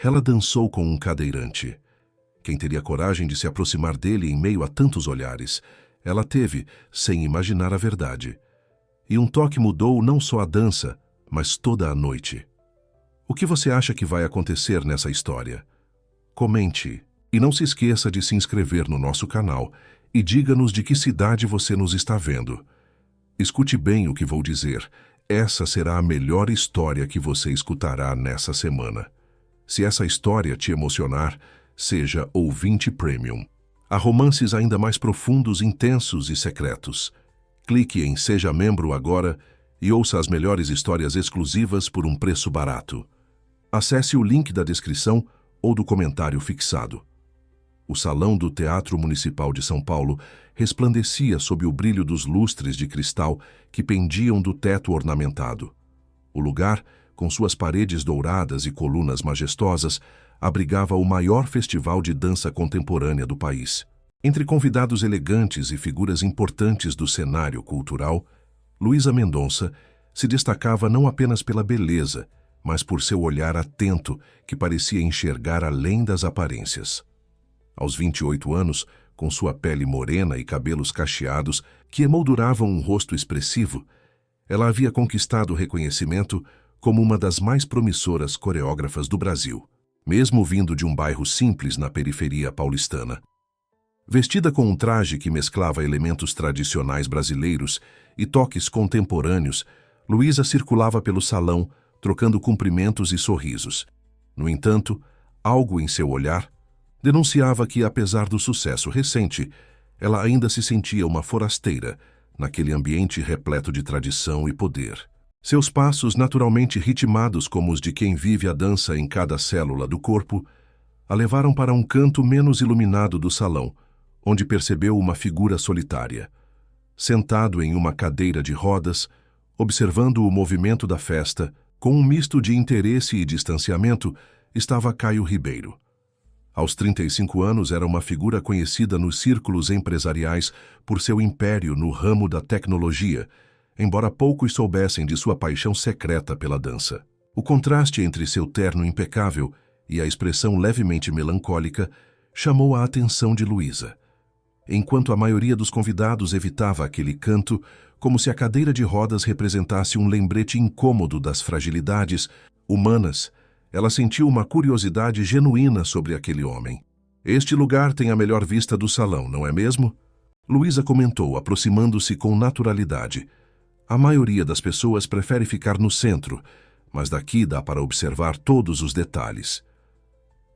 Ela dançou com um cadeirante. Quem teria coragem de se aproximar dele em meio a tantos olhares? Ela teve, sem imaginar a verdade. E um toque mudou não só a dança, mas toda a noite. O que você acha que vai acontecer nessa história? Comente e não se esqueça de se inscrever no nosso canal e diga-nos de que cidade você nos está vendo. Escute bem o que vou dizer. Essa será a melhor história que você escutará nessa semana. Se essa história te emocionar, seja ouvinte premium. Há romances ainda mais profundos, intensos e secretos. Clique em Seja Membro agora e ouça as melhores histórias exclusivas por um preço barato. Acesse o link da descrição ou do comentário fixado. O salão do Teatro Municipal de São Paulo resplandecia sob o brilho dos lustres de cristal que pendiam do teto ornamentado. O lugar, com suas paredes douradas e colunas majestosas, abrigava o maior festival de dança contemporânea do país. Entre convidados elegantes e figuras importantes do cenário cultural, Luísa Mendonça se destacava não apenas pela beleza, mas por seu olhar atento que parecia enxergar além das aparências. Aos 28 anos, com sua pele morena e cabelos cacheados que emolduravam um rosto expressivo, ela havia conquistado reconhecimento como uma das mais promissoras coreógrafas do Brasil, mesmo vindo de um bairro simples na periferia paulistana. Vestida com um traje que mesclava elementos tradicionais brasileiros e toques contemporâneos, Luísa circulava pelo salão, trocando cumprimentos e sorrisos. No entanto, algo em seu olhar denunciava que, apesar do sucesso recente, ela ainda se sentia uma forasteira naquele ambiente repleto de tradição e poder. Seus passos, naturalmente ritmados como os de quem vive a dança em cada célula do corpo, a levaram para um canto menos iluminado do salão, onde percebeu uma figura solitária. Sentado em uma cadeira de rodas, observando o movimento da festa, com um misto de interesse e distanciamento, estava Caio Ribeiro. Aos 35 anos, era uma figura conhecida nos círculos empresariais por seu império no ramo da tecnologia, embora poucos soubessem de sua paixão secreta pela dança. O contraste entre seu terno impecável e a expressão levemente melancólica chamou a atenção de Luísa. Enquanto a maioria dos convidados evitava aquele canto, como se a cadeira de rodas representasse um lembrete incômodo das fragilidades humanas, ela sentiu uma curiosidade genuína sobre aquele homem. Este lugar tem a melhor vista do salão, não é mesmo? Luísa comentou, aproximando-se com naturalidade. A maioria das pessoas prefere ficar no centro, mas daqui dá para observar todos os detalhes.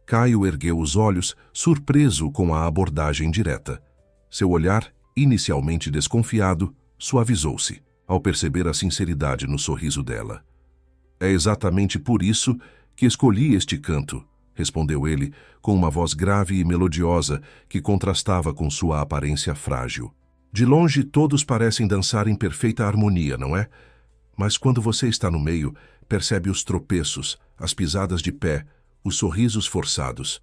Caio ergueu os olhos, surpreso com a abordagem direta. Seu olhar, inicialmente desconfiado, suavizou-se ao perceber a sinceridade no sorriso dela. É exatamente por isso que escolhi este canto, respondeu ele, com uma voz grave e melodiosa que contrastava com sua aparência frágil. De longe, todos parecem dançar em perfeita harmonia, não é? Mas quando você está no meio, percebe os tropeços, as pisadas de pé, os sorrisos forçados.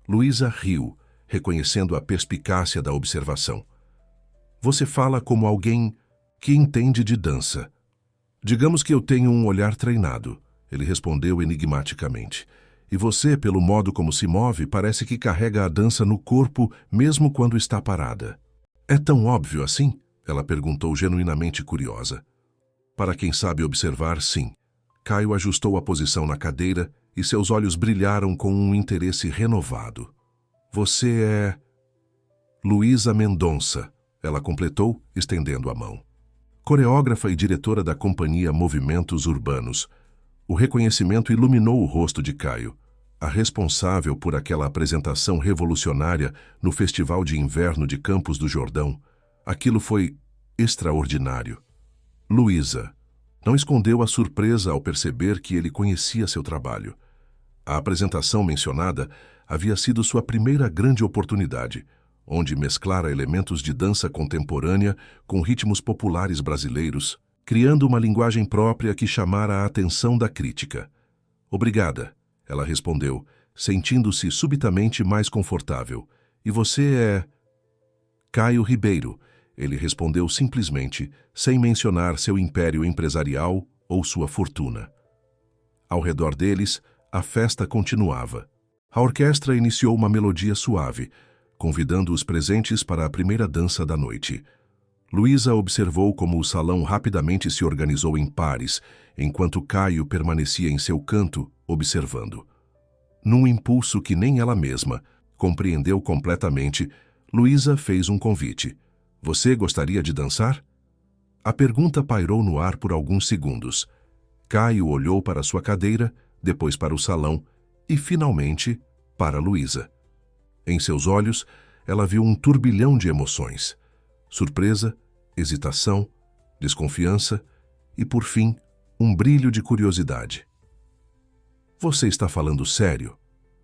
Luísa riu, reconhecendo a perspicácia da observação. Você fala como alguém que entende de dança. Digamos que eu tenho um olhar treinado, ele respondeu enigmaticamente. E você, pelo modo como se move, parece que carrega a dança no corpo mesmo quando está parada. É tão óbvio assim? Ela perguntou genuinamente curiosa. Para quem sabe observar, sim. Caio ajustou a posição na cadeira e seus olhos brilharam com um interesse renovado. Você é... Luísa Mendonça, ela completou, estendendo a mão. Coreógrafa e diretora da companhia Movimentos Urbanos. O reconhecimento iluminou o rosto de Caio, a responsável por aquela apresentação revolucionária no Festival de Inverno de Campos do Jordão. Aquilo foi extraordinário. Luísa não escondeu a surpresa ao perceber que ele conhecia seu trabalho. A apresentação mencionada havia sido sua primeira grande oportunidade, onde mesclara elementos de dança contemporânea com ritmos populares brasileiros, criando uma linguagem própria que chamara a atenção da crítica. Obrigada, ela respondeu, sentindo-se subitamente mais confortável. E você é... Caio Ribeiro, ele respondeu simplesmente, sem mencionar seu império empresarial ou sua fortuna. Ao redor deles, a festa continuava. A orquestra iniciou uma melodia suave, convidando os presentes para a primeira dança da noite. Luísa observou como o salão rapidamente se organizou em pares, enquanto Caio permanecia em seu canto, observando. Num impulso que nem ela mesma compreendeu completamente, Luísa fez um convite. Você gostaria de dançar? A pergunta pairou no ar por alguns segundos. Caio olhou para sua cadeira, depois para o salão e, finalmente, para Luísa. Em seus olhos, ela viu um turbilhão de emoções. Surpresa, hesitação, desconfiança e, por fim, um brilho de curiosidade. Você está falando sério?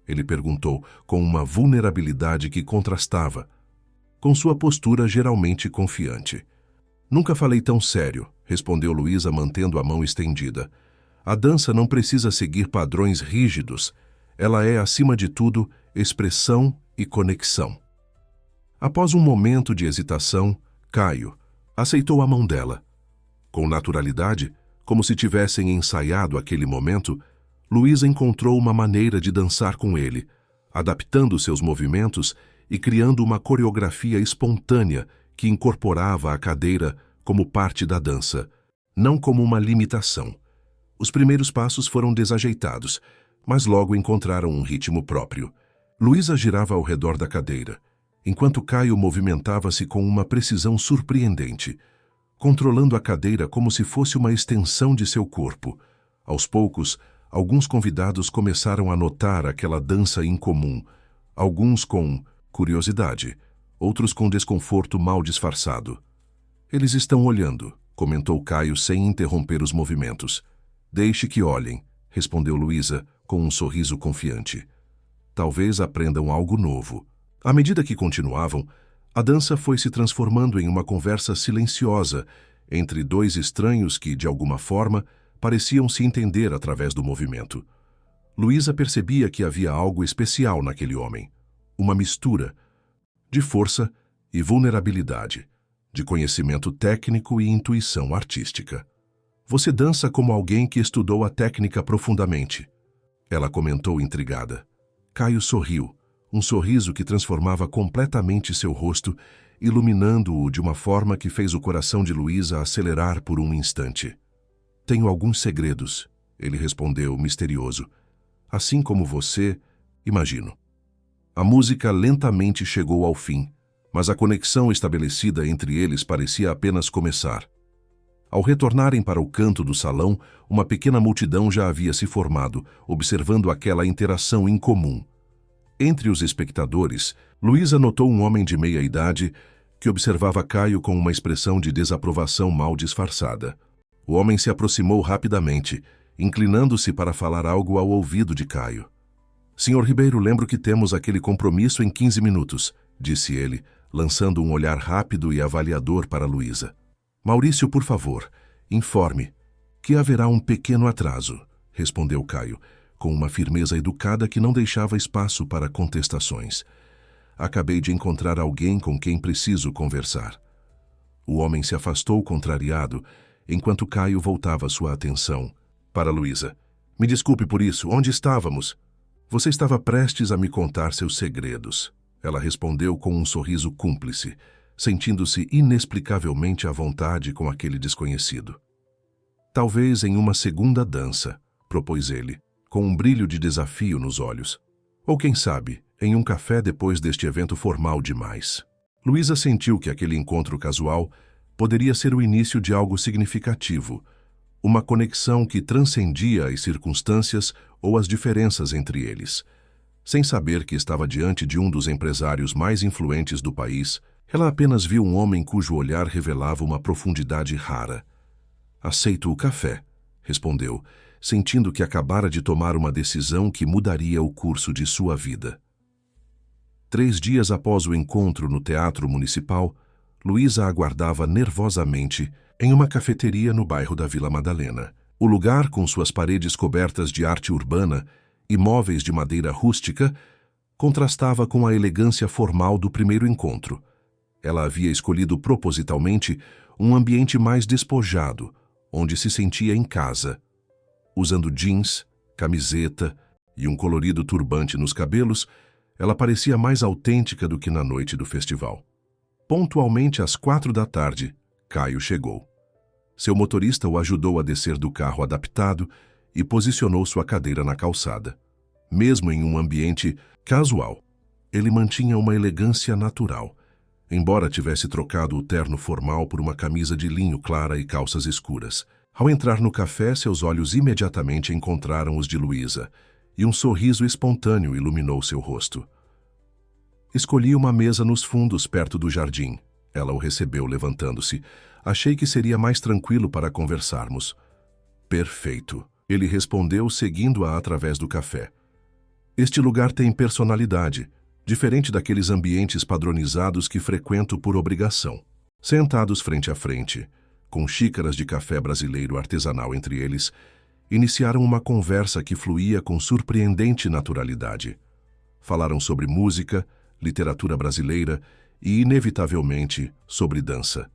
Ele perguntou com uma vulnerabilidade que contrastava com sua postura geralmente confiante. Nunca falei tão sério, respondeu Luísa mantendo a mão estendida. A dança não precisa seguir padrões rígidos. Ela é, acima de tudo, expressão e conexão. Após um momento de hesitação, Caio aceitou a mão dela. Com naturalidade, como se tivessem ensaiado aquele momento, Luísa encontrou uma maneira de dançar com ele, adaptando seus movimentos e criando uma coreografia espontânea que incorporava a cadeira como parte da dança, não como uma limitação. Os primeiros passos foram desajeitados, mas logo encontraram um ritmo próprio. Luísa girava ao redor da cadeira, enquanto Caio movimentava-se com uma precisão surpreendente, controlando a cadeira como se fosse uma extensão de seu corpo. Aos poucos, alguns convidados começaram a notar aquela dança incomum, alguns com curiosidade, outros com desconforto mal disfarçado. Eles estão olhando, comentou Caio sem interromper os movimentos. Deixe que olhem, respondeu Luísa com um sorriso confiante. Talvez aprendam algo novo. À medida que continuavam, a dança foi se transformando em uma conversa silenciosa entre dois estranhos que, de alguma forma, pareciam se entender através do movimento. Luísa percebia que havia algo especial naquele homem. Uma mistura de força e vulnerabilidade, de conhecimento técnico e intuição artística. Você dança como alguém que estudou a técnica profundamente, ela comentou intrigada. Caio sorriu, um sorriso que transformava completamente seu rosto, iluminando-o de uma forma que fez o coração de Luísa acelerar por um instante. Tenho alguns segredos, ele respondeu, misterioso. Assim como você, imagino. A música lentamente chegou ao fim, mas a conexão estabelecida entre eles parecia apenas começar. Ao retornarem para o canto do salão, uma pequena multidão já havia se formado, observando aquela interação incomum. Entre os espectadores, Luísa notou um homem de meia-idade que observava Caio com uma expressão de desaprovação mal disfarçada. O homem se aproximou rapidamente, inclinando-se para falar algo ao ouvido de Caio. Senhor Ribeiro, lembro que temos aquele compromisso em 15 minutos, disse ele, lançando um olhar rápido e avaliador para Luísa. Maurício, por favor, informe que haverá um pequeno atraso, respondeu Caio, com uma firmeza educada que não deixava espaço para contestações. Acabei de encontrar alguém com quem preciso conversar. O homem se afastou contrariado, enquanto Caio voltava sua atenção para Luísa. Me desculpe por isso, onde estávamos? Você estava prestes a me contar seus segredos. Ela respondeu com um sorriso cúmplice, sentindo-se inexplicavelmente à vontade com aquele desconhecido. Talvez em uma segunda dança, propôs ele, com um brilho de desafio nos olhos. Ou quem sabe, em um café depois deste evento formal demais. Luísa sentiu que aquele encontro casual poderia ser o início de algo significativo, uma conexão que transcendia as circunstâncias ou as diferenças entre eles. Sem saber que estava diante de um dos empresários mais influentes do país, ela apenas viu um homem cujo olhar revelava uma profundidade rara. Aceito o café, respondeu, sentindo que acabara de tomar uma decisão que mudaria o curso de sua vida. 3 dias após o encontro no Teatro Municipal, Luísa aguardava nervosamente em uma cafeteria no bairro da Vila Madalena. O lugar, com suas paredes cobertas de arte urbana e móveis de madeira rústica, contrastava com a elegância formal do primeiro encontro. Ela havia escolhido propositalmente um ambiente mais despojado, onde se sentia em casa. Usando jeans, camiseta e um colorido turbante nos cabelos, ela parecia mais autêntica do que na noite do festival. Pontualmente às 4 da tarde, Caio chegou. Seu motorista o ajudou a descer do carro adaptado e posicionou sua cadeira na calçada. Mesmo em um ambiente casual, ele mantinha uma elegância natural, embora tivesse trocado o terno formal por uma camisa de linho clara e calças escuras. Ao entrar no café, seus olhos imediatamente encontraram os de Luísa, e um sorriso espontâneo iluminou seu rosto. Escolhi uma mesa nos fundos, perto do jardim. Ela o recebeu levantando-se. Achei que seria mais tranquilo para conversarmos. Perfeito, ele respondeu, seguindo-a através do café. Este lugar tem personalidade, diferente daqueles ambientes padronizados que frequento por obrigação. Sentados frente a frente, com xícaras de café brasileiro artesanal entre eles, iniciaram uma conversa que fluía com surpreendente naturalidade. Falaram sobre música, literatura brasileira e, inevitavelmente, sobre dança.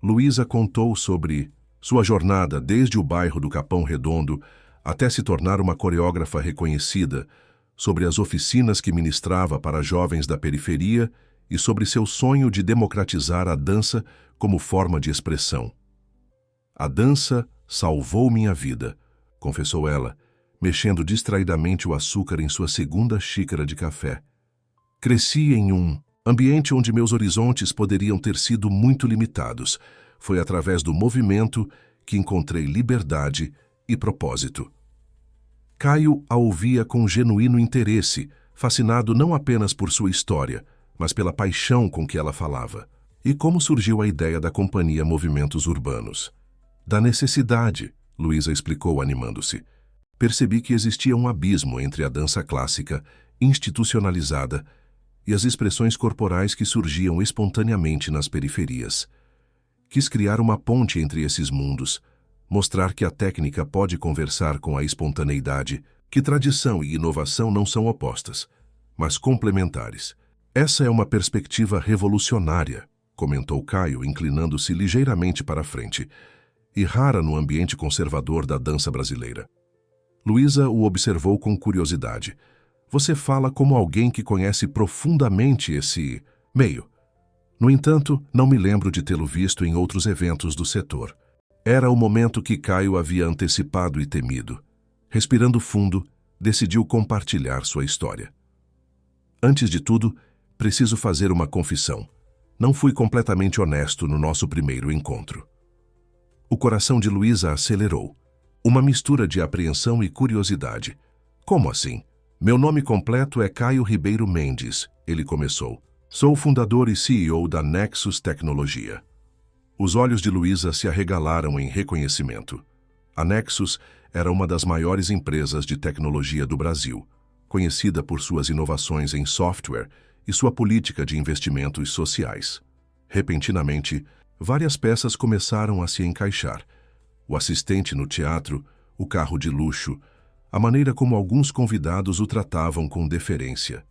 Luísa contou sobre sua jornada desde o bairro do Capão Redondo até se tornar uma coreógrafa reconhecida, sobre as oficinas que ministrava para jovens da periferia e sobre seu sonho de democratizar a dança como forma de expressão. A dança salvou minha vida, confessou ela, mexendo distraidamente o açúcar em sua segunda xícara de café. Cresci em um ambiente onde meus horizontes poderiam ter sido muito limitados. Foi através do movimento que encontrei liberdade e propósito. Caio a ouvia com genuíno interesse, fascinado não apenas por sua história, mas pela paixão com que ela falava. E como surgiu a ideia da companhia Movimentos Urbanos? Da necessidade, Luísa explicou animando-se. Percebi que existia um abismo entre a dança clássica, institucionalizada, e as expressões corporais que surgiam espontaneamente nas periferias. Quis criar uma ponte entre esses mundos, mostrar que a técnica pode conversar com a espontaneidade, que tradição e inovação não são opostas, mas complementares. Essa é uma perspectiva revolucionária, comentou Caio, inclinando-se ligeiramente para a frente, e rara no ambiente conservador da dança brasileira. Luísa o observou com curiosidade. Você fala como alguém que conhece profundamente esse meio. No entanto, não me lembro de tê-lo visto em outros eventos do setor. Era o momento que Caio havia antecipado e temido. Respirando fundo, decidiu compartilhar sua história. Antes de tudo, preciso fazer uma confissão. Não fui completamente honesto no nosso primeiro encontro. O coração de Luísa acelerou. Uma mistura de apreensão e curiosidade. Como assim? Meu nome completo é Caio Ribeiro Mendes, ele começou. Sou fundador e CEO da Nexus Tecnologia. Os olhos de Luísa se arregalaram em reconhecimento. A Nexus era uma das maiores empresas de tecnologia do Brasil, conhecida por suas inovações em software e sua política de investimentos sociais. Repentinamente, várias peças começaram a se encaixar. O assistente no teatro, o carro de luxo, a maneira como alguns convidados o tratavam com deferência.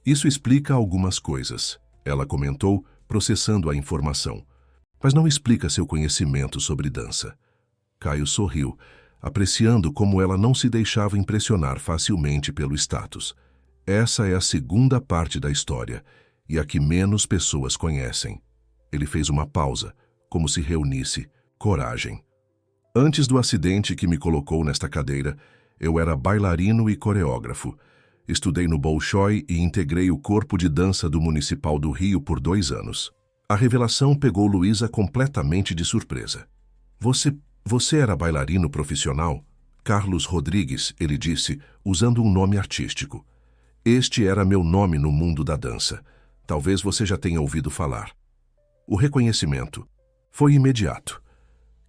Isso explica algumas coisas, ela comentou, processando a informação. Mas não explica seu conhecimento sobre dança. Caio sorriu, apreciando como ela não se deixava impressionar facilmente pelo status. Essa é a segunda parte da história, e a que menos pessoas conhecem. Ele fez uma pausa, como se reunisse coragem. Antes do acidente que me colocou nesta cadeira, eu era bailarino e coreógrafo. Estudei no Bolshoi e integrei o corpo de dança do Municipal do Rio por 2 anos. A revelação pegou Luísa completamente de surpresa. Você era bailarino profissional? Carlos Rodrigues, ele disse, usando um nome artístico. Este era meu nome no mundo da dança. Talvez você já tenha ouvido falar. O reconhecimento foi imediato.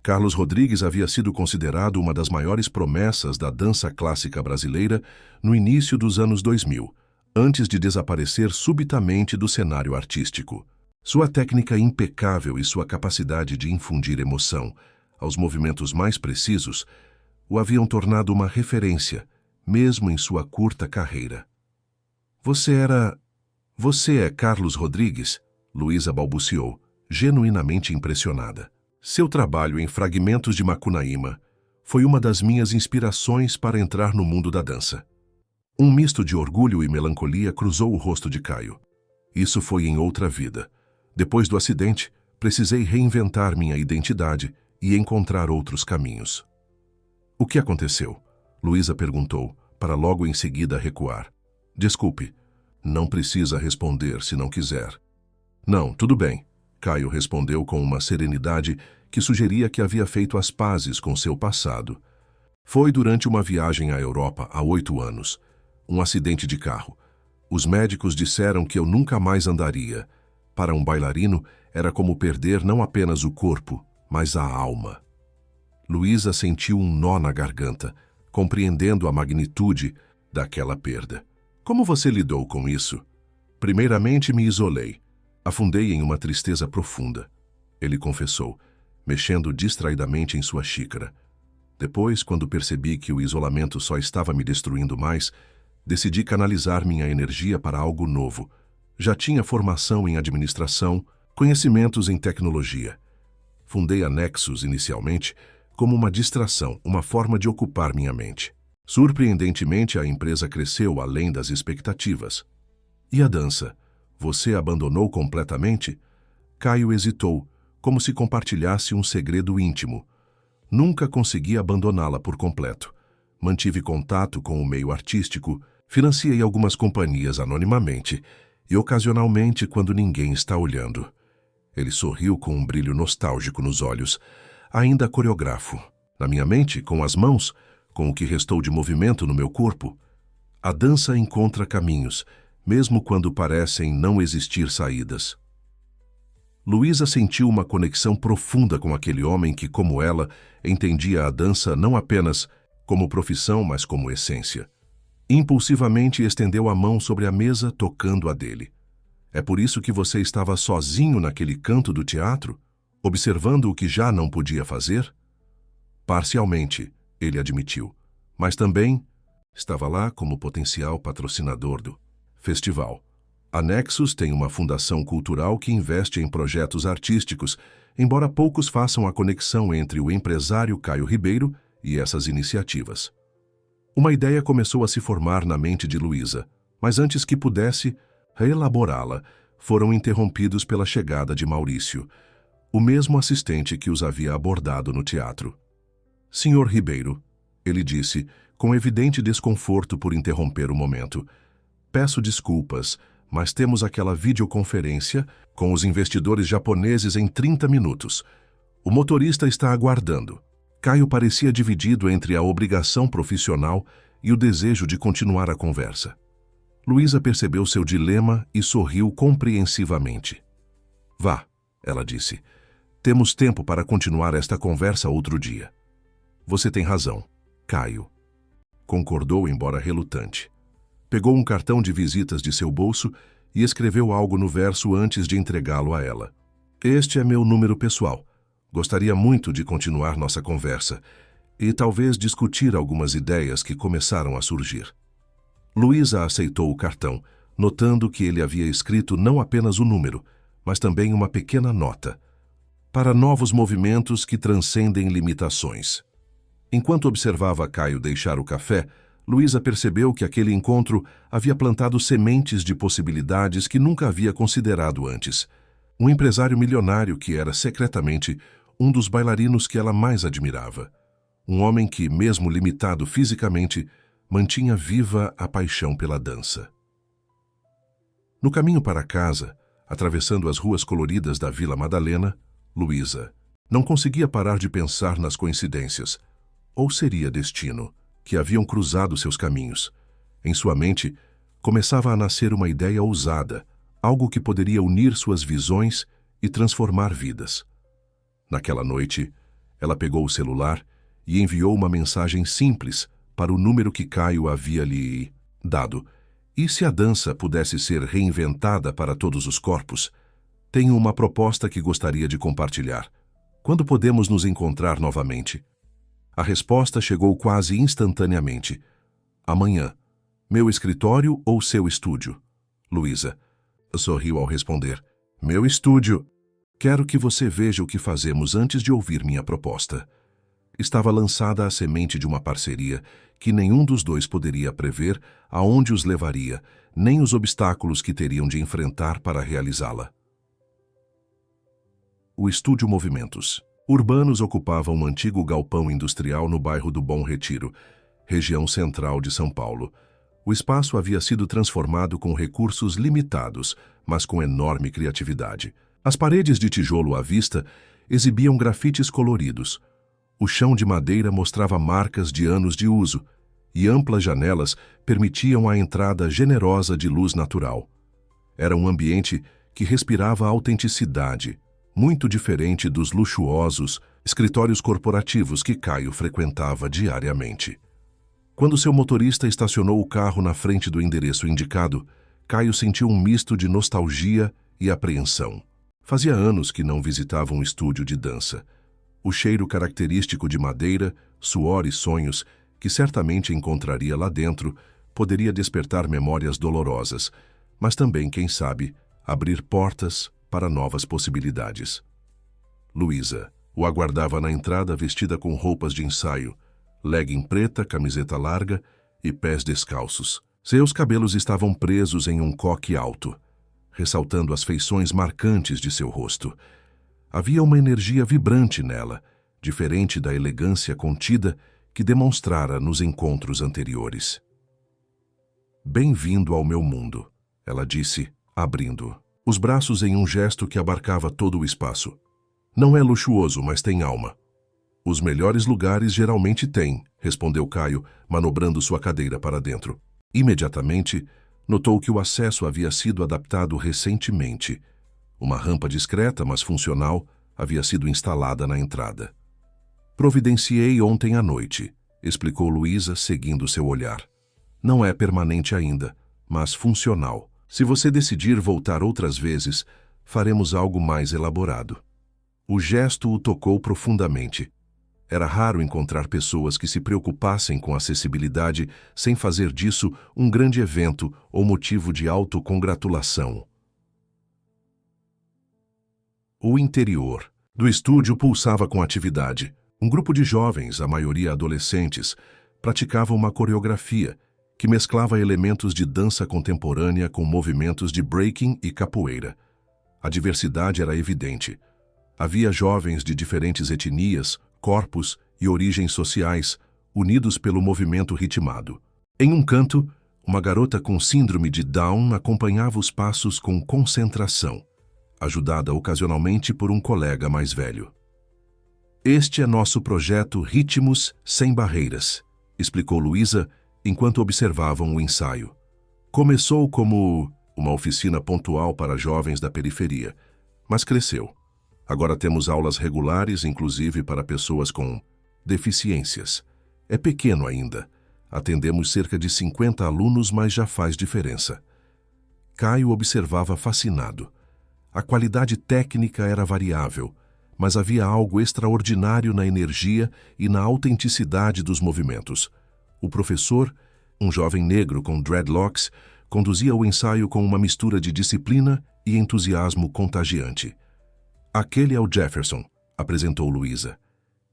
Carlos Rodrigues havia sido considerado uma das maiores promessas da dança clássica brasileira no início dos anos 2000, antes de desaparecer subitamente do cenário artístico. Sua técnica impecável e sua capacidade de infundir emoção aos movimentos mais precisos o haviam tornado uma referência, mesmo em sua curta carreira. Você é Carlos Rodrigues? Luísa balbuciou, genuinamente impressionada. Seu trabalho em Fragmentos de Macunaíma foi uma das minhas inspirações para entrar no mundo da dança. Um misto de orgulho e melancolia cruzou o rosto de Caio. Isso foi em outra vida. Depois do acidente, precisei reinventar minha identidade e encontrar outros caminhos. O que aconteceu? Luísa perguntou, para logo em seguida recuar. Desculpe, não precisa responder se não quiser. Não, tudo bem, Caio respondeu com uma serenidade que sugeria que havia feito as pazes com seu passado. Foi durante uma viagem à Europa há 8 anos. Um acidente de carro. Os médicos disseram que eu nunca mais andaria. Para um bailarino, era como perder não apenas o corpo, mas a alma. Luísa sentiu um nó na garganta, compreendendo a magnitude daquela perda. Como você lidou com isso? Primeiramente me isolei. Afundei em uma tristeza profunda. Ele confessou, mexendo distraidamente em sua xícara. Depois, quando percebi que o isolamento só estava me destruindo mais, decidi canalizar minha energia para algo novo. Já tinha formação em administração, conhecimentos em tecnologia. Fundei a Nexus inicialmente como uma distração, uma forma de ocupar minha mente. Surpreendentemente, a empresa cresceu além das expectativas. E a dança? Você abandonou completamente? Caio hesitou, como se compartilhasse um segredo íntimo. Nunca consegui abandoná-la por completo. Mantive contato com o meio artístico, financiei algumas companhias anonimamente e ocasionalmente quando ninguém está olhando. Ele sorriu com um brilho nostálgico nos olhos. Ainda coreógrafo. Na minha mente, com as mãos, com o que restou de movimento no meu corpo. A dança encontra caminhos, mesmo quando parecem não existir saídas. Luísa sentiu uma conexão profunda com aquele homem que, como ela, entendia a dança não apenas como profissão, mas como essência. Impulsivamente estendeu a mão sobre a mesa, tocando a dele. É por isso que você estava sozinho naquele canto do teatro, observando o que já não podia fazer? Parcialmente, ele admitiu, mas também estava lá como potencial patrocinador do festival. A Nexus tem uma fundação cultural que investe em projetos artísticos, embora poucos façam a conexão entre o empresário Caio Ribeiro e essas iniciativas. Uma ideia começou a se formar na mente de Luísa, mas antes que pudesse reelaborá-la, foram interrompidos pela chegada de Maurício, o mesmo assistente que os havia abordado no teatro. Senhor Ribeiro, ele disse, com evidente desconforto por interromper o momento. Peço desculpas, mas temos aquela videoconferência com os investidores japoneses em 30 minutos. O motorista está aguardando. Caio parecia dividido entre a obrigação profissional e o desejo de continuar a conversa. Luísa percebeu seu dilema e sorriu compreensivamente. Vá, ela disse. Temos tempo para continuar esta conversa outro dia. Você tem razão, Caio. Concordou, embora relutante. Pegou um cartão de visitas de seu bolso e escreveu algo no verso antes de entregá-lo a ela. Este é meu número pessoal. Gostaria muito de continuar nossa conversa e talvez discutir algumas ideias que começaram a surgir. Luísa aceitou o cartão, notando que ele havia escrito não apenas o número, mas também uma pequena nota. Para novos movimentos que transcendem limitações. Enquanto observava Caio deixar o café, Luísa percebeu que aquele encontro havia plantado sementes de possibilidades que nunca havia considerado antes. Um empresário milionário que era secretamente um dos bailarinos que ela mais admirava. Um homem que, mesmo limitado fisicamente, mantinha viva a paixão pela dança. No caminho para casa, atravessando as ruas coloridas da Vila Madalena, Luísa não conseguia parar de pensar nas coincidências, ou seria destino, que haviam cruzado seus caminhos. Em sua mente, começava a nascer uma ideia ousada, algo que poderia unir suas visões e transformar vidas. Naquela noite, ela pegou o celular e enviou uma mensagem simples para o número que Caio havia lhe dado. E se a dança pudesse ser reinventada para todos os corpos? Tenho uma proposta que gostaria de compartilhar. Quando podemos nos encontrar novamente? A resposta chegou quase instantaneamente. Amanhã. Meu escritório ou seu estúdio? Luísa sorriu ao responder. Meu estúdio. Quero que você veja o que fazemos antes de ouvir minha proposta. estava lançada a semente de uma parceria que nenhum dos dois poderia prever aonde os levaria, nem os obstáculos que teriam de enfrentar para realizá-la. O Estúdio Movimentos. Urbanos ocupava um antigo galpão industrial no bairro do Bom Retiro, região central de São Paulo. O espaço havia sido transformado com recursos limitados, mas com enorme criatividade. As paredes de tijolo à vista exibiam grafites coloridos. O chão de madeira mostrava marcas de anos de uso, e amplas janelas permitiam a entrada generosa de luz natural. Era um ambiente que respirava autenticidade, muito diferente dos luxuosos escritórios corporativos que Caio frequentava diariamente. Quando seu motorista estacionou o carro na frente do endereço indicado, Caio sentiu um misto de nostalgia e apreensão. Fazia anos que não visitava um estúdio de dança. O cheiro característico de madeira, suor e sonhos que certamente encontraria lá dentro poderia despertar memórias dolorosas, mas também, quem sabe, abrir portas para novas possibilidades. Luísa o aguardava na entrada vestida com roupas de ensaio, legging preta, camiseta larga e pés descalços. Seus cabelos estavam presos em um coque alto, ressaltando as feições marcantes de seu rosto. Havia uma energia vibrante nela, diferente da elegância contida que demonstrara nos encontros anteriores. "Bem-vindo ao meu mundo", ela disse, abrindo os braços em um gesto que abarcava todo o espaço. "Não é luxuoso, mas tem alma." "Os melhores lugares geralmente têm", respondeu Caio, manobrando sua cadeira para dentro. Imediatamente, notou que o acesso havia sido adaptado recentemente. Uma rampa discreta, mas funcional, havia sido instalada na entrada. "Providenciei ontem à noite", explicou Luísa, seguindo seu olhar. "Não é permanente ainda, mas funcional. Se você decidir voltar outras vezes, faremos algo mais elaborado." O gesto o tocou profundamente. Era raro encontrar pessoas que se preocupassem com acessibilidade sem fazer disso um grande evento ou motivo de autocongratulação. O interior do estúdio pulsava com atividade. Um grupo de jovens, a maioria adolescentes, praticava uma coreografia que mesclava elementos de dança contemporânea com movimentos de breaking e capoeira. A diversidade era evidente. Havia jovens de diferentes etnias, corpos e origens sociais, unidos pelo movimento ritmado. Em um canto, uma garota com síndrome de Down acompanhava os passos com concentração, ajudada ocasionalmente por um colega mais velho. "Este é nosso projeto Ritmos Sem Barreiras", explicou Luísa enquanto observavam o ensaio. "Começou como uma oficina pontual para jovens da periferia, mas cresceu. Agora temos aulas regulares, inclusive para pessoas com deficiências. É pequeno ainda. Atendemos cerca de 50 alunos, mas já faz diferença." Caio observava fascinado. A qualidade técnica era variável, mas havia algo extraordinário na energia e na autenticidade dos movimentos. O professor, um jovem negro com dreadlocks, conduzia o ensaio com uma mistura de disciplina e entusiasmo contagiante. "Aquele é o Jefferson", apresentou Luísa.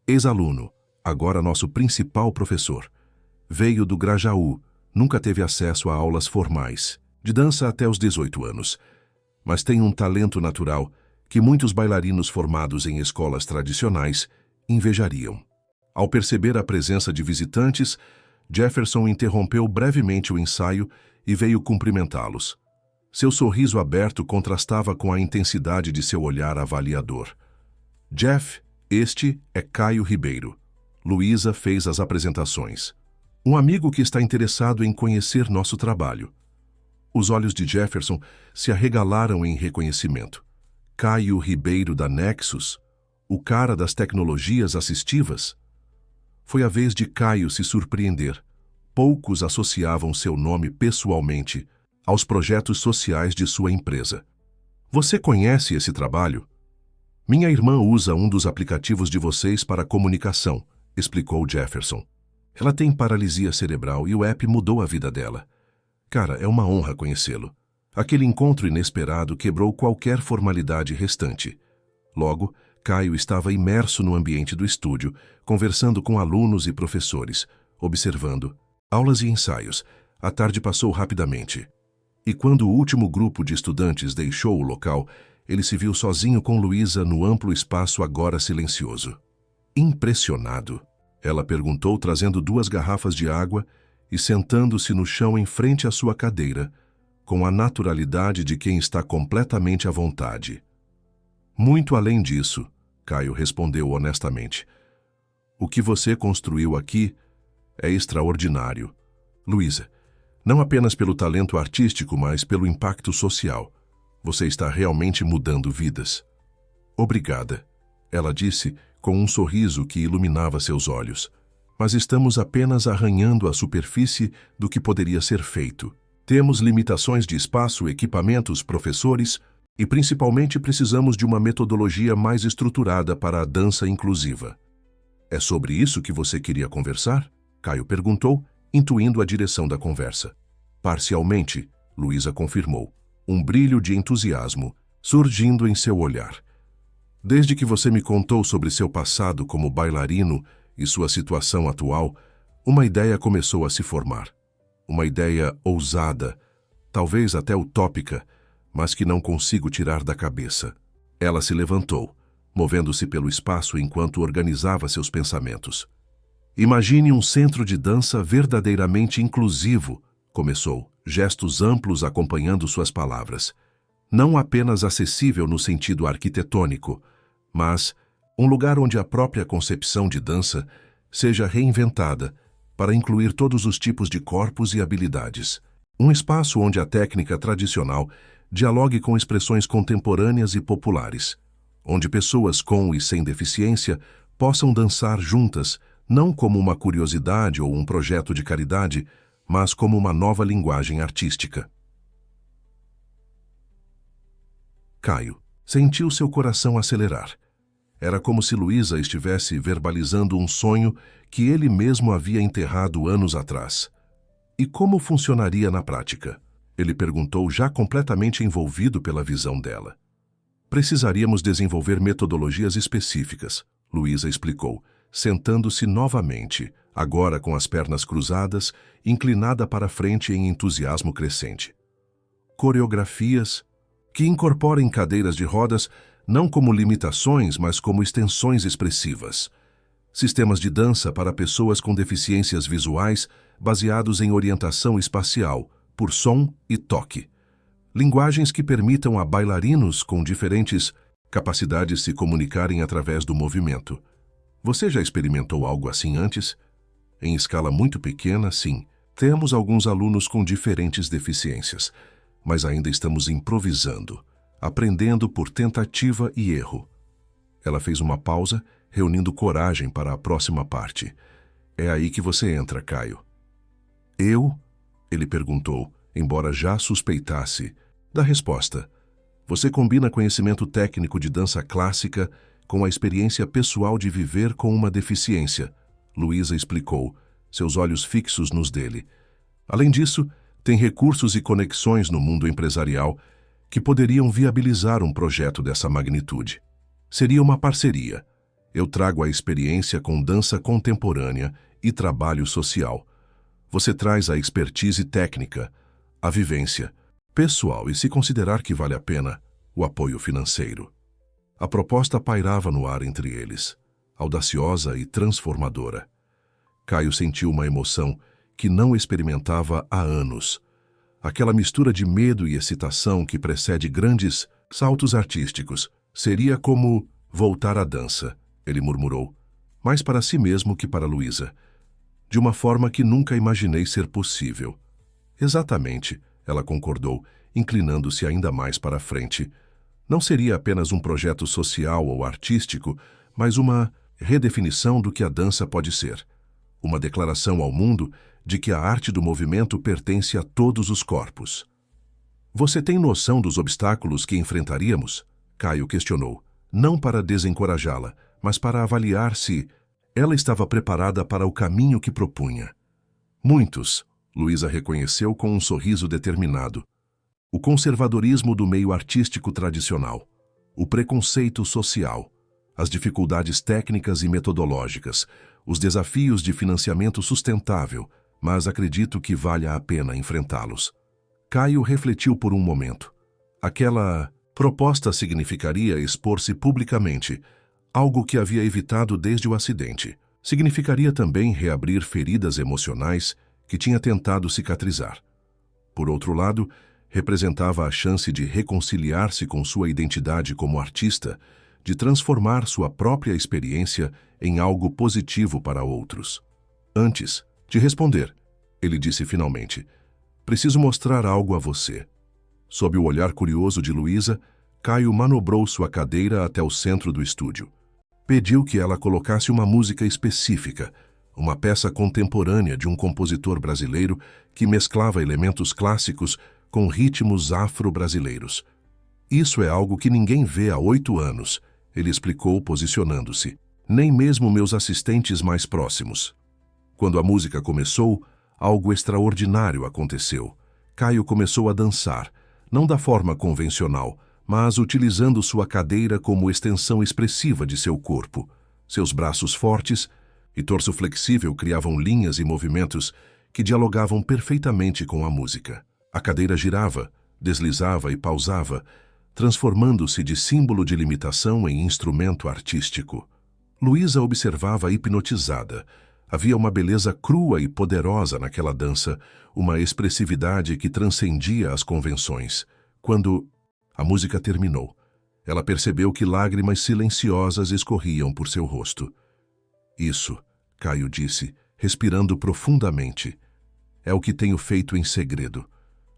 "Ex-aluno, agora nosso principal professor. Veio do Grajaú, nunca teve acesso a aulas formais, de dança até os 18 anos, mas tem um talento natural que muitos bailarinos formados em escolas tradicionais invejariam." Ao perceber a presença de visitantes, Jefferson interrompeu brevemente o ensaio e veio cumprimentá-los. Seu sorriso aberto contrastava com a intensidade de seu olhar avaliador. "Jeff, este é Caio Ribeiro." Luísa fez as apresentações. "Um amigo que está interessado em conhecer nosso trabalho." Os olhos de Jefferson se arregalaram em reconhecimento. Caio Ribeiro da Nexus, o cara das tecnologias assistivas? Foi a vez de Caio se surpreender. Poucos associavam seu nome pessoalmente aos projetos sociais de sua empresa. "Você conhece esse trabalho? Minha irmã usa um dos aplicativos de vocês para comunicação", explicou Jefferson. "Ela tem paralisia cerebral e o app mudou a vida dela. Cara, é uma honra conhecê-lo." Aquele encontro inesperado quebrou qualquer formalidade restante. Logo, Caio estava imerso no ambiente do estúdio, conversando com alunos e professores, observando aulas e ensaios. A tarde passou rapidamente. E quando o último grupo de estudantes deixou o local, ele se viu sozinho com Luísa no amplo espaço agora silencioso. Impressionado, ela perguntou, trazendo 2 garrafas de água e sentando-se no chão em frente à sua cadeira, com a naturalidade de quem está completamente à vontade. Muito além disso, Caio respondeu honestamente. O que você construiu aqui é extraordinário. Luísa, não apenas pelo talento artístico, mas pelo impacto social. Você está realmente mudando vidas. Obrigada, ela disse com um sorriso que iluminava seus olhos. Mas estamos apenas arranhando a superfície do que poderia ser feito. Temos limitações de espaço, equipamentos, professores e principalmente precisamos de uma metodologia mais estruturada para a dança inclusiva. É sobre isso que você queria conversar? Caio perguntou, intuindo a direção da conversa. Parcialmente, Luísa confirmou, um brilho de entusiasmo surgindo em seu olhar. Desde que você me contou sobre seu passado como bailarino e sua situação atual, uma ideia começou a se formar. Uma ideia ousada, talvez até utópica, mas que não consigo tirar da cabeça. Ela se levantou, movendo-se pelo espaço enquanto organizava seus pensamentos. Imagine um centro de dança verdadeiramente inclusivo, começou, gestos amplos acompanhando suas palavras. Não apenas acessível no sentido arquitetônico, mas um lugar onde a própria concepção de dança seja reinventada para incluir todos os tipos de corpos e habilidades. Um espaço onde a técnica tradicional dialogue com expressões contemporâneas e populares, onde pessoas com e sem deficiência possam dançar juntas, não como uma curiosidade ou um projeto de caridade, mas como uma nova linguagem artística. Caio sentiu seu coração acelerar. Era como se Luísa estivesse verbalizando um sonho que ele mesmo havia enterrado anos atrás. E como funcionaria na prática? Ele perguntou, já completamente envolvido pela visão dela. Precisaríamos desenvolver metodologias específicas, Luísa explicou, sentando-se novamente, agora com as pernas cruzadas, inclinada para frente em entusiasmo crescente. Coreografias que incorporem cadeiras de rodas não como limitações, mas como extensões expressivas. Sistemas de dança para pessoas com deficiências visuais baseados em orientação espacial, por som e toque. Linguagens que permitam a bailarinos com diferentes capacidades se comunicarem através do movimento. Você já experimentou algo assim antes? Em escala muito pequena, sim. Temos alguns alunos com diferentes deficiências, mas ainda estamos improvisando, aprendendo por tentativa e erro. Ela fez uma pausa, reunindo coragem para a próxima parte. É aí que você entra, Caio. Eu? Ele perguntou, embora já suspeitasse da resposta. Você combina conhecimento técnico de dança clássica com a experiência pessoal de viver com uma deficiência, Luísa explicou, seus olhos fixos nos dele. Além disso, tem recursos e conexões no mundo empresarial que poderiam viabilizar um projeto dessa magnitude. Seria uma parceria. Eu trago a experiência com dança contemporânea e trabalho social. Você traz a expertise técnica, a vivência pessoal e, se considerar que vale a pena, o apoio financeiro. A proposta pairava no ar entre eles, audaciosa e transformadora. Caio sentiu uma emoção que não experimentava há anos. Aquela mistura de medo e excitação que precede grandes saltos artísticos. Seria como voltar à dança, ele murmurou, mais para si mesmo que para Luísa. De uma forma que nunca imaginei ser possível. Exatamente, ela concordou, inclinando-se ainda mais para a frente. Não seria apenas um projeto social ou artístico, mas uma redefinição do que a dança pode ser. Uma declaração ao mundo de que a arte do movimento pertence a todos os corpos. Você tem noção dos obstáculos que enfrentaríamos? Caio questionou, não para desencorajá-la, mas para avaliar se ela estava preparada para o caminho que propunha. Muitos, Luísa reconheceu com um sorriso determinado. O conservadorismo do meio artístico tradicional, o preconceito social, as dificuldades técnicas e metodológicas, os desafios de financiamento sustentável, mas acredito que valha a pena enfrentá-los. Caio refletiu por um momento. Aquela proposta significaria expor-se publicamente, algo que havia evitado desde o acidente. Significaria também reabrir feridas emocionais que tinha tentado cicatrizar. Por outro lado, representava a chance de reconciliar-se com sua identidade como artista, de transformar sua própria experiência em algo positivo para outros. Antes de responder, ele disse finalmente, preciso mostrar algo a você. Sob o olhar curioso de Luísa, Caio manobrou sua cadeira até o centro do estúdio. Pediu que ela colocasse uma música específica, uma peça contemporânea de um compositor brasileiro que mesclava elementos clássicos com ritmos afro-brasileiros. Isso é algo que ninguém vê há 8 anos, ele explicou posicionando-se. Nem mesmo meus assistentes mais próximos. Quando a música começou, algo extraordinário aconteceu. Caio começou a dançar, não da forma convencional, mas utilizando sua cadeira como extensão expressiva de seu corpo. Seus braços fortes e torso flexível criavam linhas e movimentos que dialogavam perfeitamente com a música. A cadeira girava, deslizava e pausava, transformando-se de símbolo de limitação em instrumento artístico. Luísa observava hipnotizada. Havia uma beleza crua e poderosa naquela dança, uma expressividade que transcendia as convenções. Quando a música terminou, ela percebeu que lágrimas silenciosas escorriam por seu rosto. Isso, Caio disse, respirando profundamente, é o que tenho feito em segredo,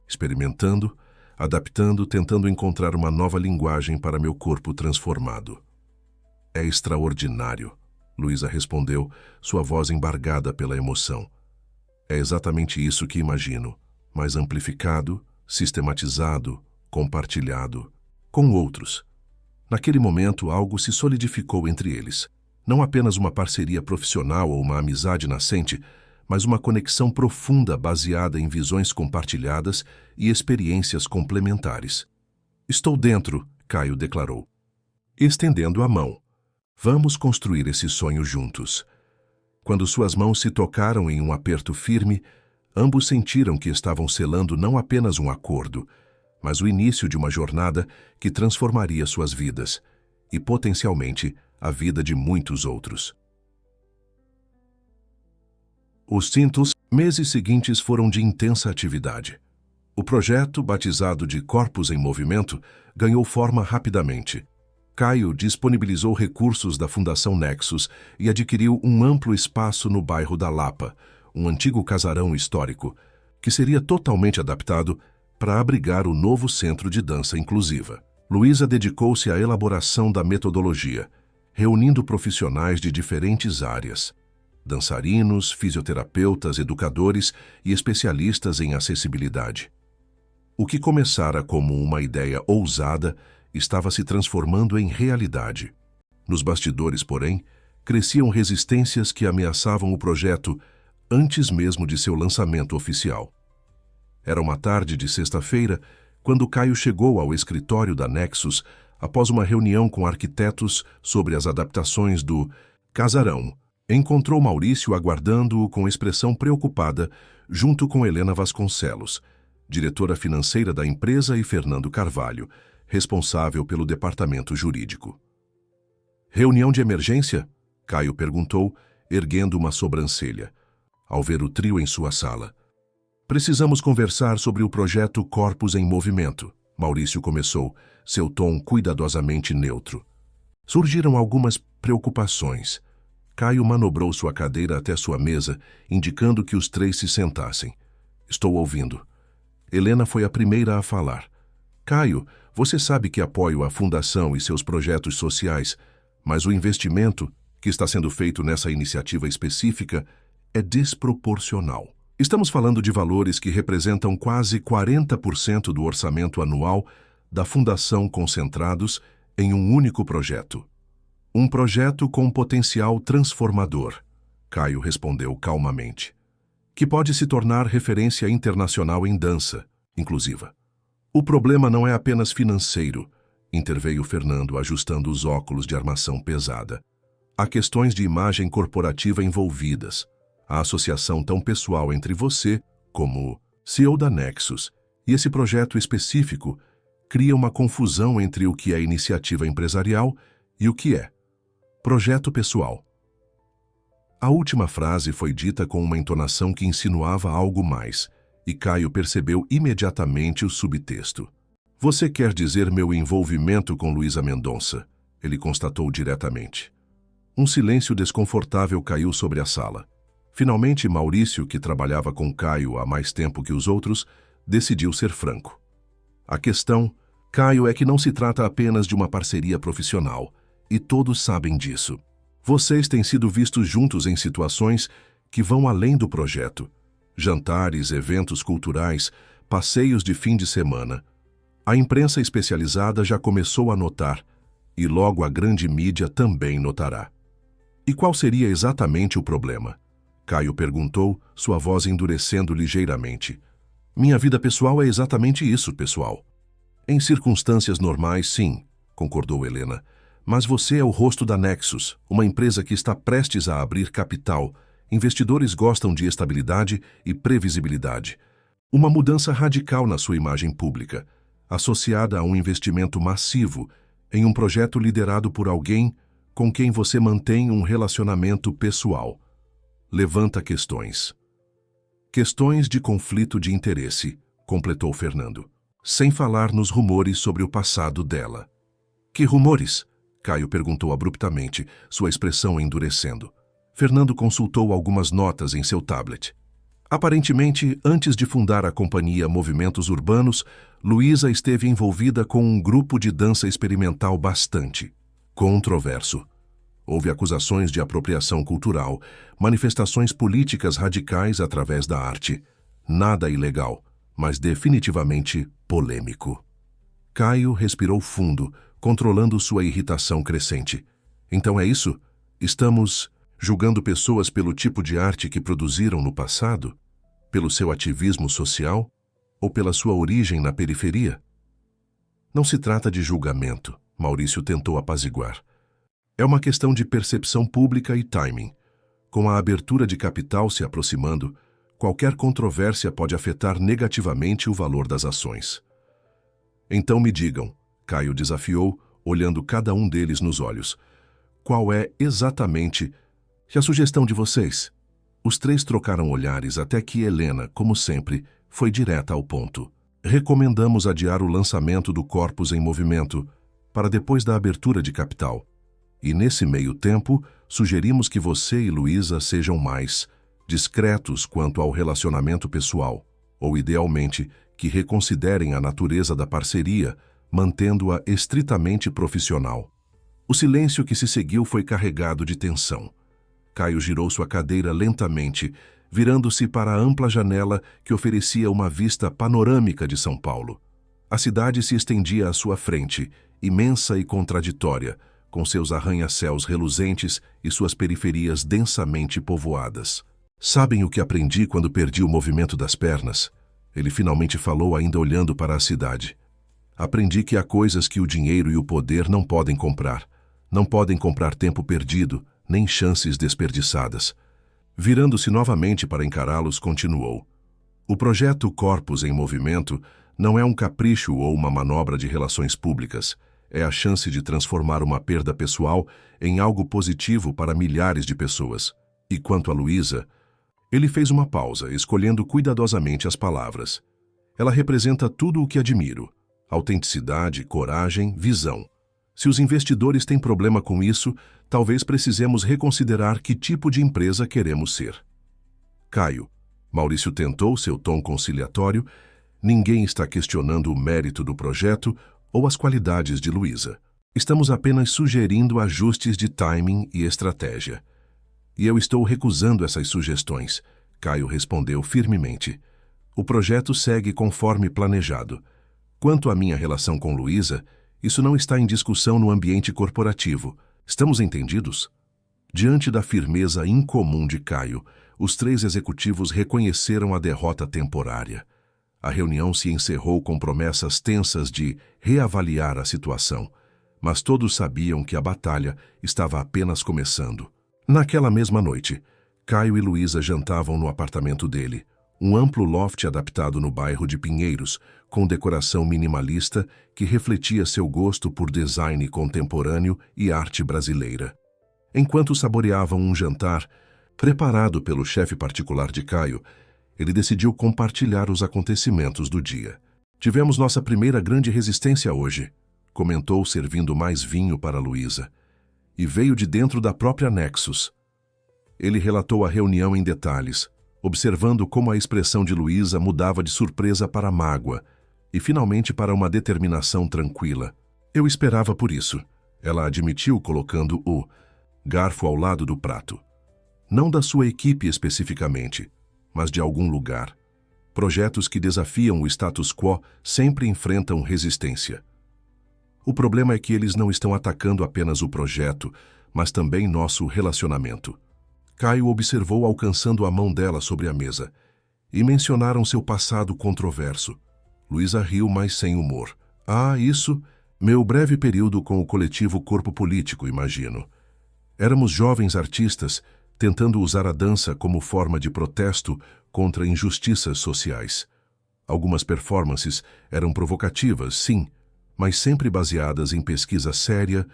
experimentando, adaptando, tentando encontrar uma nova linguagem para meu corpo transformado. É extraordinário, Luísa respondeu, sua voz embargada pela emoção. É exatamente isso que imagino, mas amplificado, sistematizado, compartilhado, com outros. Naquele momento, algo se solidificou entre eles. Não apenas uma parceria profissional ou uma amizade nascente, mas uma conexão profunda baseada em visões compartilhadas e experiências complementares. Estou dentro, Caio declarou, estendendo a mão. Vamos construir esse sonho juntos. Quando suas mãos se tocaram em um aperto firme, ambos sentiram que estavam selando não apenas um acordo, mas o início de uma jornada que transformaria suas vidas e, potencialmente, a vida de muitos outros. Os 5 meses seguintes foram de intensa atividade. O projeto, batizado de Corpos em Movimento, ganhou forma rapidamente. Caio disponibilizou recursos da Fundação Nexus e adquiriu um amplo espaço no bairro da Lapa, um antigo casarão histórico, que seria totalmente adaptado para abrigar o novo centro de dança inclusiva. Luísa dedicou-se à elaboração da metodologia, reunindo profissionais de diferentes áreas, dançarinos, fisioterapeutas, educadores e especialistas em acessibilidade. O que começara como uma ideia ousada estava se transformando em realidade. Nos bastidores, porém, cresciam resistências que ameaçavam o projeto antes mesmo de seu lançamento oficial. Era uma tarde de sexta-feira, quando Caio chegou ao escritório da Nexus após uma reunião com arquitetos sobre as adaptações do casarão. Encontrou Maurício aguardando-o com expressão preocupada, junto com Helena Vasconcelos, diretora financeira da empresa, e Fernando Carvalho, responsável pelo departamento jurídico. Reunião de emergência? Caio perguntou, erguendo uma sobrancelha, ao ver o trio em sua sala. Precisamos conversar sobre o projeto Corpos em Movimento, Maurício começou, seu tom cuidadosamente neutro. Surgiram algumas preocupações. Caio manobrou sua cadeira até sua mesa, indicando que os 3 se sentassem. Estou ouvindo. Helena foi a primeira a falar. Caio, você sabe que apoio a Fundação e seus projetos sociais, mas o investimento que está sendo feito nessa iniciativa específica é desproporcional. Estamos falando de valores que representam quase 40% do orçamento anual da Fundação concentrados em um único projeto. Um projeto com potencial transformador, Caio respondeu calmamente, que pode se tornar referência internacional em dança inclusiva. O problema não é apenas financeiro, interveio Fernando, ajustando os óculos de armação pesada. Há questões de imagem corporativa envolvidas. A associação tão pessoal entre você, como CEO da Nexus, e esse projeto específico cria uma confusão entre o que é iniciativa empresarial e o que é projeto pessoal. A última frase foi dita com uma entonação que insinuava algo mais, e Caio percebeu imediatamente o subtexto. Você quer dizer meu envolvimento com Luísa Mendonça? Ele constatou diretamente. Um silêncio desconfortável caiu sobre a sala. Finalmente, Maurício, que trabalhava com Caio há mais tempo que os outros, decidiu ser franco. A questão, Caio, é que não se trata apenas de uma parceria profissional, e todos sabem disso. Vocês têm sido vistos juntos em situações que vão além do projeto. Jantares, eventos culturais, passeios de fim de semana. A imprensa especializada já começou a notar, e logo a grande mídia também notará. E qual seria exatamente o problema? Caio perguntou, sua voz endurecendo ligeiramente. Minha vida pessoal é exatamente isso, pessoal. Em circunstâncias normais, sim, concordou Helena. Mas você é o rosto da Nexus, uma empresa que está prestes a abrir capital. Investidores gostam de estabilidade e previsibilidade. Uma mudança radical na sua imagem pública, associada a um investimento massivo em um projeto liderado por alguém com quem você mantém um relacionamento pessoal. Levanta questões. Questões de conflito de interesse, completou Fernando, sem falar nos rumores sobre o passado dela. Que rumores? Caio perguntou abruptamente, sua expressão endurecendo. Fernando consultou algumas notas em seu tablet. Aparentemente, antes de fundar a companhia Movimentos Urbanos, Luísa esteve envolvida com um grupo de dança experimental bastante controverso. Houve acusações de apropriação cultural, manifestações políticas radicais através da arte. Nada ilegal, mas definitivamente polêmico. Caio respirou fundo, controlando sua irritação crescente. Então é isso? Estamos julgando pessoas pelo tipo de arte que produziram no passado? Pelo seu ativismo social? Ou pela sua origem na periferia? Não se trata de julgamento, Maurício tentou apaziguar. É uma questão de percepção pública e timing. Com a abertura de capital se aproximando, qualquer controvérsia pode afetar negativamente o valor das ações. Então me digam, Caio desafiou, olhando cada um deles nos olhos. Qual é exatamente a sugestão de vocês? Os três trocaram olhares até que Helena, como sempre, foi direta ao ponto. Recomendamos adiar o lançamento do Corpos em Movimento para depois da abertura de capital. E nesse meio tempo, sugerimos que você e Luísa sejam mais discretos quanto ao relacionamento pessoal, ou idealmente, que reconsiderem a natureza da parceria, mantendo-a estritamente profissional. O silêncio que se seguiu foi carregado de tensão. Caio girou sua cadeira lentamente, virando-se para a ampla janela que oferecia uma vista panorâmica de São Paulo. A cidade se estendia à sua frente, imensa e contraditória, com seus arranha-céus reluzentes e suas periferias densamente povoadas. Sabem o que aprendi quando perdi o movimento das pernas? Ele finalmente falou, ainda olhando para a cidade. Aprendi que há coisas que o dinheiro e o poder não podem comprar. Não podem comprar tempo perdido, nem chances desperdiçadas. Virando-se novamente para encará-los, continuou. O projeto Corpos em Movimento não é um capricho ou uma manobra de relações públicas. É a chance de transformar uma perda pessoal em algo positivo para milhares de pessoas. E quanto a Luísa, ele fez uma pausa, escolhendo cuidadosamente as palavras. Ela representa tudo o que admiro. Autenticidade, coragem, visão. Se os investidores têm problema com isso, talvez precisemos reconsiderar que tipo de empresa queremos ser. Caio, Maurício tentou seu tom conciliatório, ninguém está questionando o mérito do projeto ou as qualidades de Luísa. Estamos apenas sugerindo ajustes de timing e estratégia. E eu estou recusando essas sugestões, Caio respondeu firmemente. O projeto segue conforme planejado. Quanto à minha relação com Luísa, isso não está em discussão no ambiente corporativo. Estamos entendidos? Diante da firmeza incomum de Caio, os três executivos reconheceram a derrota temporária. A reunião se encerrou com promessas tensas de reavaliar a situação, mas todos sabiam que a batalha estava apenas começando. Naquela mesma noite, Caio e Luísa jantavam no apartamento dele, um amplo loft adaptado no bairro de Pinheiros, com decoração minimalista que refletia seu gosto por design contemporâneo e arte brasileira. Enquanto saboreavam um jantar, preparado pelo chefe particular de Caio, ele decidiu compartilhar os acontecimentos do dia. "Tivemos nossa primeira grande resistência hoje", comentou servindo mais vinho para Luísa. "E veio de dentro da própria Nexus." Ele relatou a reunião em detalhes, observando como a expressão de Luísa mudava de surpresa para mágoa e finalmente para uma determinação tranquila. "Eu esperava por isso", ela admitiu colocando o garfo ao lado do prato. "Não da sua equipe especificamente, mas de algum lugar. Projetos que desafiam o status quo sempre enfrentam resistência. O problema é que eles não estão atacando apenas o projeto, mas também nosso relacionamento." Caio observou alcançando a mão dela sobre a mesa, e mencionaram seu passado controverso. Luísa riu, mas sem humor. "Ah, isso? Meu breve período com o coletivo Corpo Político, imagino. Éramos jovens artistas tentando usar a dança como forma de protesto contra injustiças sociais. Algumas performances eram provocativas, sim, mas sempre baseadas em pesquisa séria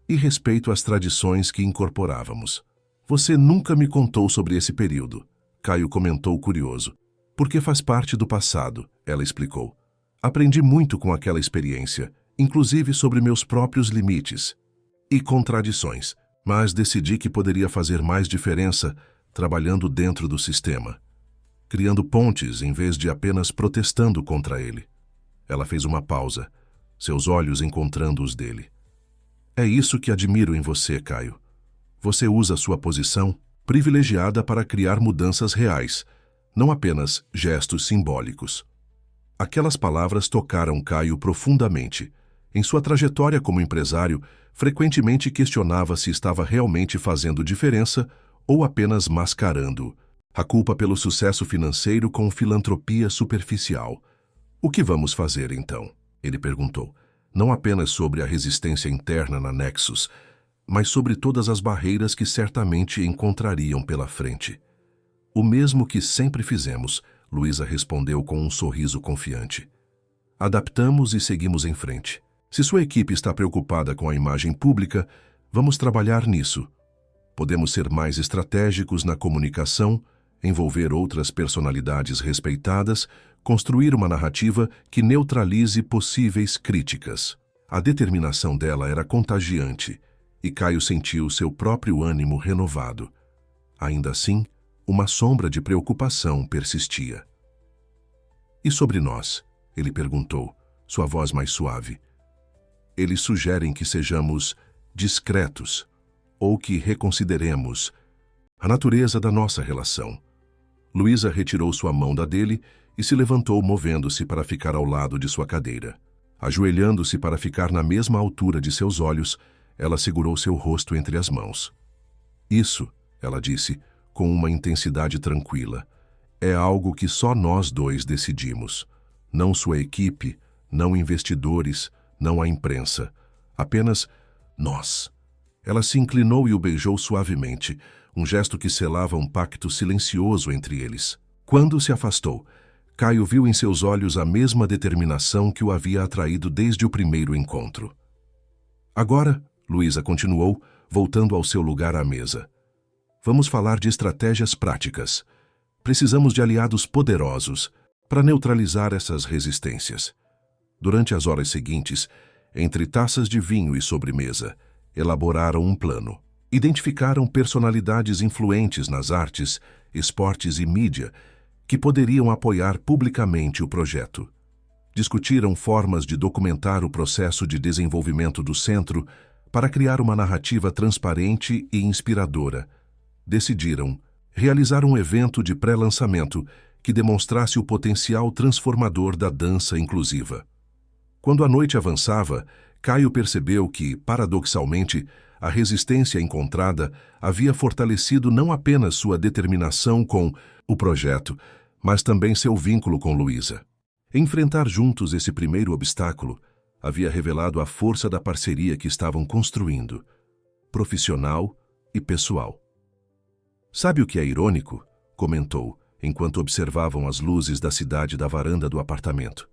e respeito às tradições que incorporávamos." "Você nunca me contou sobre esse período", Caio comentou curioso. "Porque faz parte do passado", ela explicou. "Aprendi muito com aquela experiência, inclusive sobre meus próprios limites e contradições, mas decidi que poderia fazer mais diferença trabalhando dentro do sistema, criando pontes em vez de apenas protestando contra ele." Ela fez uma pausa, seus olhos encontrando os dele. "É isso que admiro em você, Caio. Você usa sua posição privilegiada para criar mudanças reais, não apenas gestos simbólicos." Aquelas palavras tocaram Caio profundamente. Em sua trajetória como empresário, frequentemente questionava se estava realmente fazendo diferença ou apenas mascarando a culpa pelo sucesso financeiro com filantropia superficial. "O que vamos fazer, então?" ele perguntou. Não apenas sobre a resistência interna na Nexus, mas sobre todas as barreiras que certamente encontrariam pela frente. "O mesmo que sempre fizemos", Luísa respondeu com um sorriso confiante. "Adaptamos e seguimos em frente. Se sua equipe está preocupada com a imagem pública, vamos trabalhar nisso. Podemos ser mais estratégicos na comunicação, envolver outras personalidades respeitadas, construir uma narrativa que neutralize possíveis críticas." A determinação dela era contagiante, e Caio sentiu seu próprio ânimo renovado. Ainda assim, uma sombra de preocupação persistia. "E sobre nós?" ele perguntou, sua voz mais suave. "Eles sugerem que sejamos discretos, ou que reconsideremos a natureza da nossa relação." Luísa retirou sua mão da dele e se levantou, movendo-se para ficar ao lado de sua cadeira. Ajoelhando-se para ficar na mesma altura de seus olhos, ela segurou seu rosto entre as mãos. "Isso", ela disse, com uma intensidade tranquila, "é algo que só nós dois decidimos. Não sua equipe, não investidores, não a imprensa. Apenas nós." Ela se inclinou e o beijou suavemente, um gesto que selava um pacto silencioso entre eles. Quando se afastou, Caio viu em seus olhos a mesma determinação que o havia atraído desde o primeiro encontro. "Agora", Luísa continuou, voltando ao seu lugar à mesa, "vamos falar de estratégias práticas. Precisamos de aliados poderosos para neutralizar essas resistências." Durante as horas seguintes, entre taças de vinho e sobremesa, elaboraram um plano. Identificaram personalidades influentes nas artes, esportes e mídia que poderiam apoiar publicamente o projeto. Discutiram formas de documentar o processo de desenvolvimento do centro para criar uma narrativa transparente e inspiradora. Decidiram realizar um evento de pré-lançamento que demonstrasse o potencial transformador da dança inclusiva. Quando a noite avançava, Caio percebeu que, paradoxalmente, a resistência encontrada havia fortalecido não apenas sua determinação com o projeto, mas também seu vínculo com Luísa. Enfrentar juntos esse primeiro obstáculo havia revelado a força da parceria que estavam construindo, profissional e pessoal. "Sabe o que é irônico?", comentou, enquanto observavam as luzes da cidade da varanda do apartamento.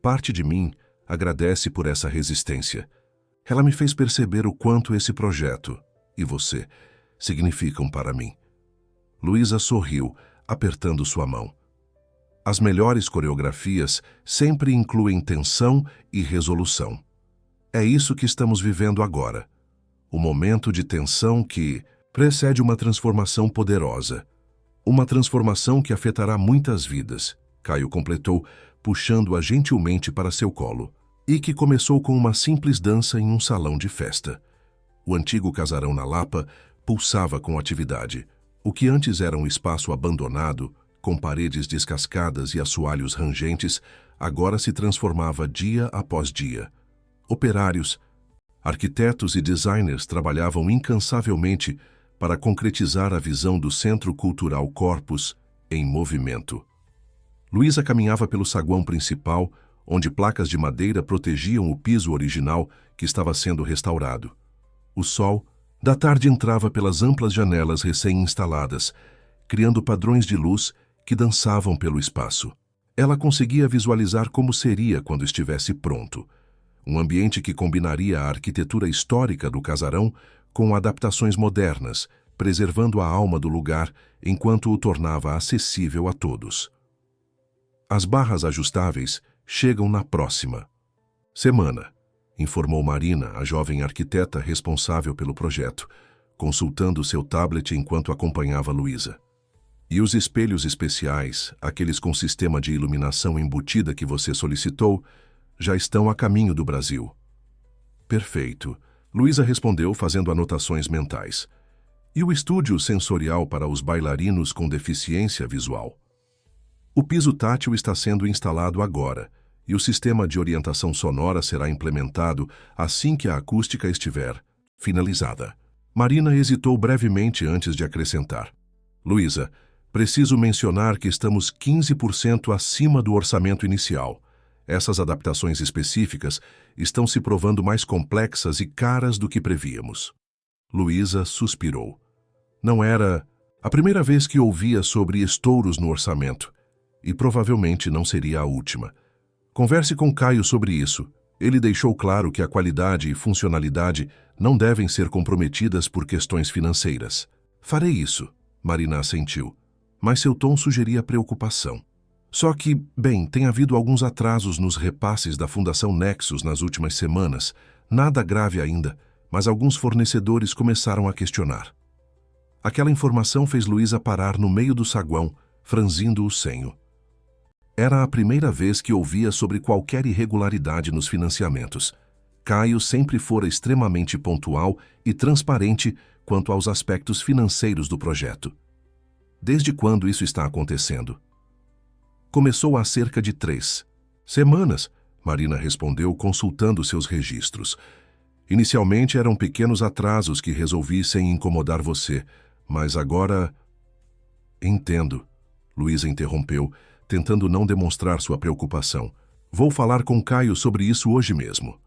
"Parte de mim agradece por essa resistência. Ela me fez perceber o quanto esse projeto, e você, significam para mim." Luísa sorriu, apertando sua mão. As melhores coreografias sempre incluem tensão e resolução. É isso que estamos vivendo agora. O momento de tensão que precede uma transformação poderosa. Uma transformação que afetará muitas vidas, Caio completou, puxando-a gentilmente para seu colo, e que começou com uma simples dança em um salão de festa. O antigo casarão na Lapa pulsava com atividade. O que antes era um espaço abandonado, com paredes descascadas e assoalhos rangentes, agora se transformava dia após dia. Operários, arquitetos e designers trabalhavam incansavelmente para concretizar a visão do Centro Cultural Corpus em movimento. Luísa caminhava pelo saguão principal, onde placas de madeira protegiam o piso original que estava sendo restaurado. O sol da tarde entrava pelas amplas janelas recém-instaladas, criando padrões de luz que dançavam pelo espaço. Ela conseguia visualizar como seria quando estivesse pronto. Um ambiente que combinaria a arquitetura histórica do casarão com adaptações modernas, preservando a alma do lugar enquanto o tornava acessível a todos. "As barras ajustáveis chegam na próxima semana", informou Marina, a jovem arquiteta responsável pelo projeto, consultando seu tablet enquanto acompanhava Luísa. "E os espelhos especiais, aqueles com sistema de iluminação embutida que você solicitou, já estão a caminho do Brasil." "Perfeito", Luísa respondeu fazendo anotações mentais. "E o estúdio sensorial para os bailarinos com deficiência visual?" "O piso tátil está sendo instalado agora, e o sistema de orientação sonora será implementado assim que a acústica estiver finalizada." Marina hesitou brevemente antes de acrescentar. "Luísa, preciso mencionar que estamos 15% acima do orçamento inicial. Essas adaptações específicas estão se provando mais complexas e caras do que prevíamos." Luísa suspirou. Não era a primeira vez que ouvia sobre estouros no orçamento, e provavelmente não seria a última. "Converse com Caio sobre isso. Ele deixou claro que a qualidade e funcionalidade não devem ser comprometidas por questões financeiras." "Farei isso", Marina assentiu, mas seu tom sugeria preocupação. "Só que, bem, tem havido alguns atrasos nos repasses da Fundação Nexus nas últimas semanas. Nada grave ainda, mas alguns fornecedores começaram a questionar." Aquela informação fez Luísa parar no meio do saguão, franzindo o senho. Era a primeira vez que ouvia sobre qualquer irregularidade nos financiamentos. Caio sempre fora extremamente pontual e transparente quanto aos aspectos financeiros do projeto. "Desde quando isso está acontecendo?" "Começou há cerca de 3 semanas", Marina respondeu, consultando seus registros. "Inicialmente eram pequenos atrasos que resolvi sem incomodar você, mas agora..." "Entendo", Luísa interrompeu, tentando não demonstrar sua preocupação. "Vou falar com Caio sobre isso hoje mesmo."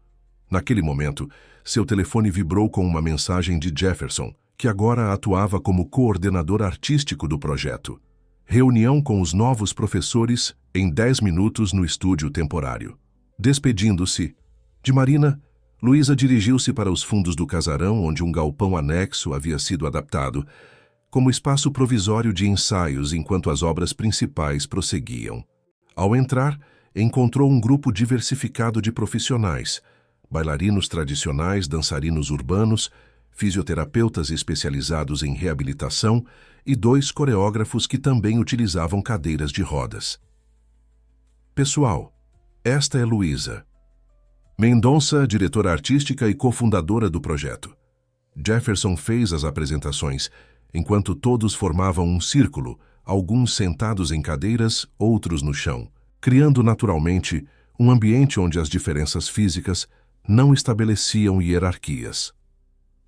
Naquele momento, seu telefone vibrou com uma mensagem de Jefferson, que agora atuava como coordenador artístico do projeto. Reunião com os novos professores em 10 minutos no estúdio temporário. Despedindo-se de Marina, Luísa dirigiu-se para os fundos do casarão, onde um galpão anexo havia sido adaptado, como espaço provisório de ensaios enquanto as obras principais prosseguiam. Ao entrar, encontrou um grupo diversificado de profissionais, bailarinos tradicionais, dançarinos urbanos, fisioterapeutas especializados em reabilitação e 2 coreógrafos que também utilizavam cadeiras de rodas. "Pessoal, esta é Luísa Mendonça, diretora artística e cofundadora do projeto." Jefferson fez as apresentações, enquanto todos formavam um círculo, alguns sentados em cadeiras, outros no chão, criando naturalmente um ambiente onde as diferenças físicas não estabeleciam hierarquias.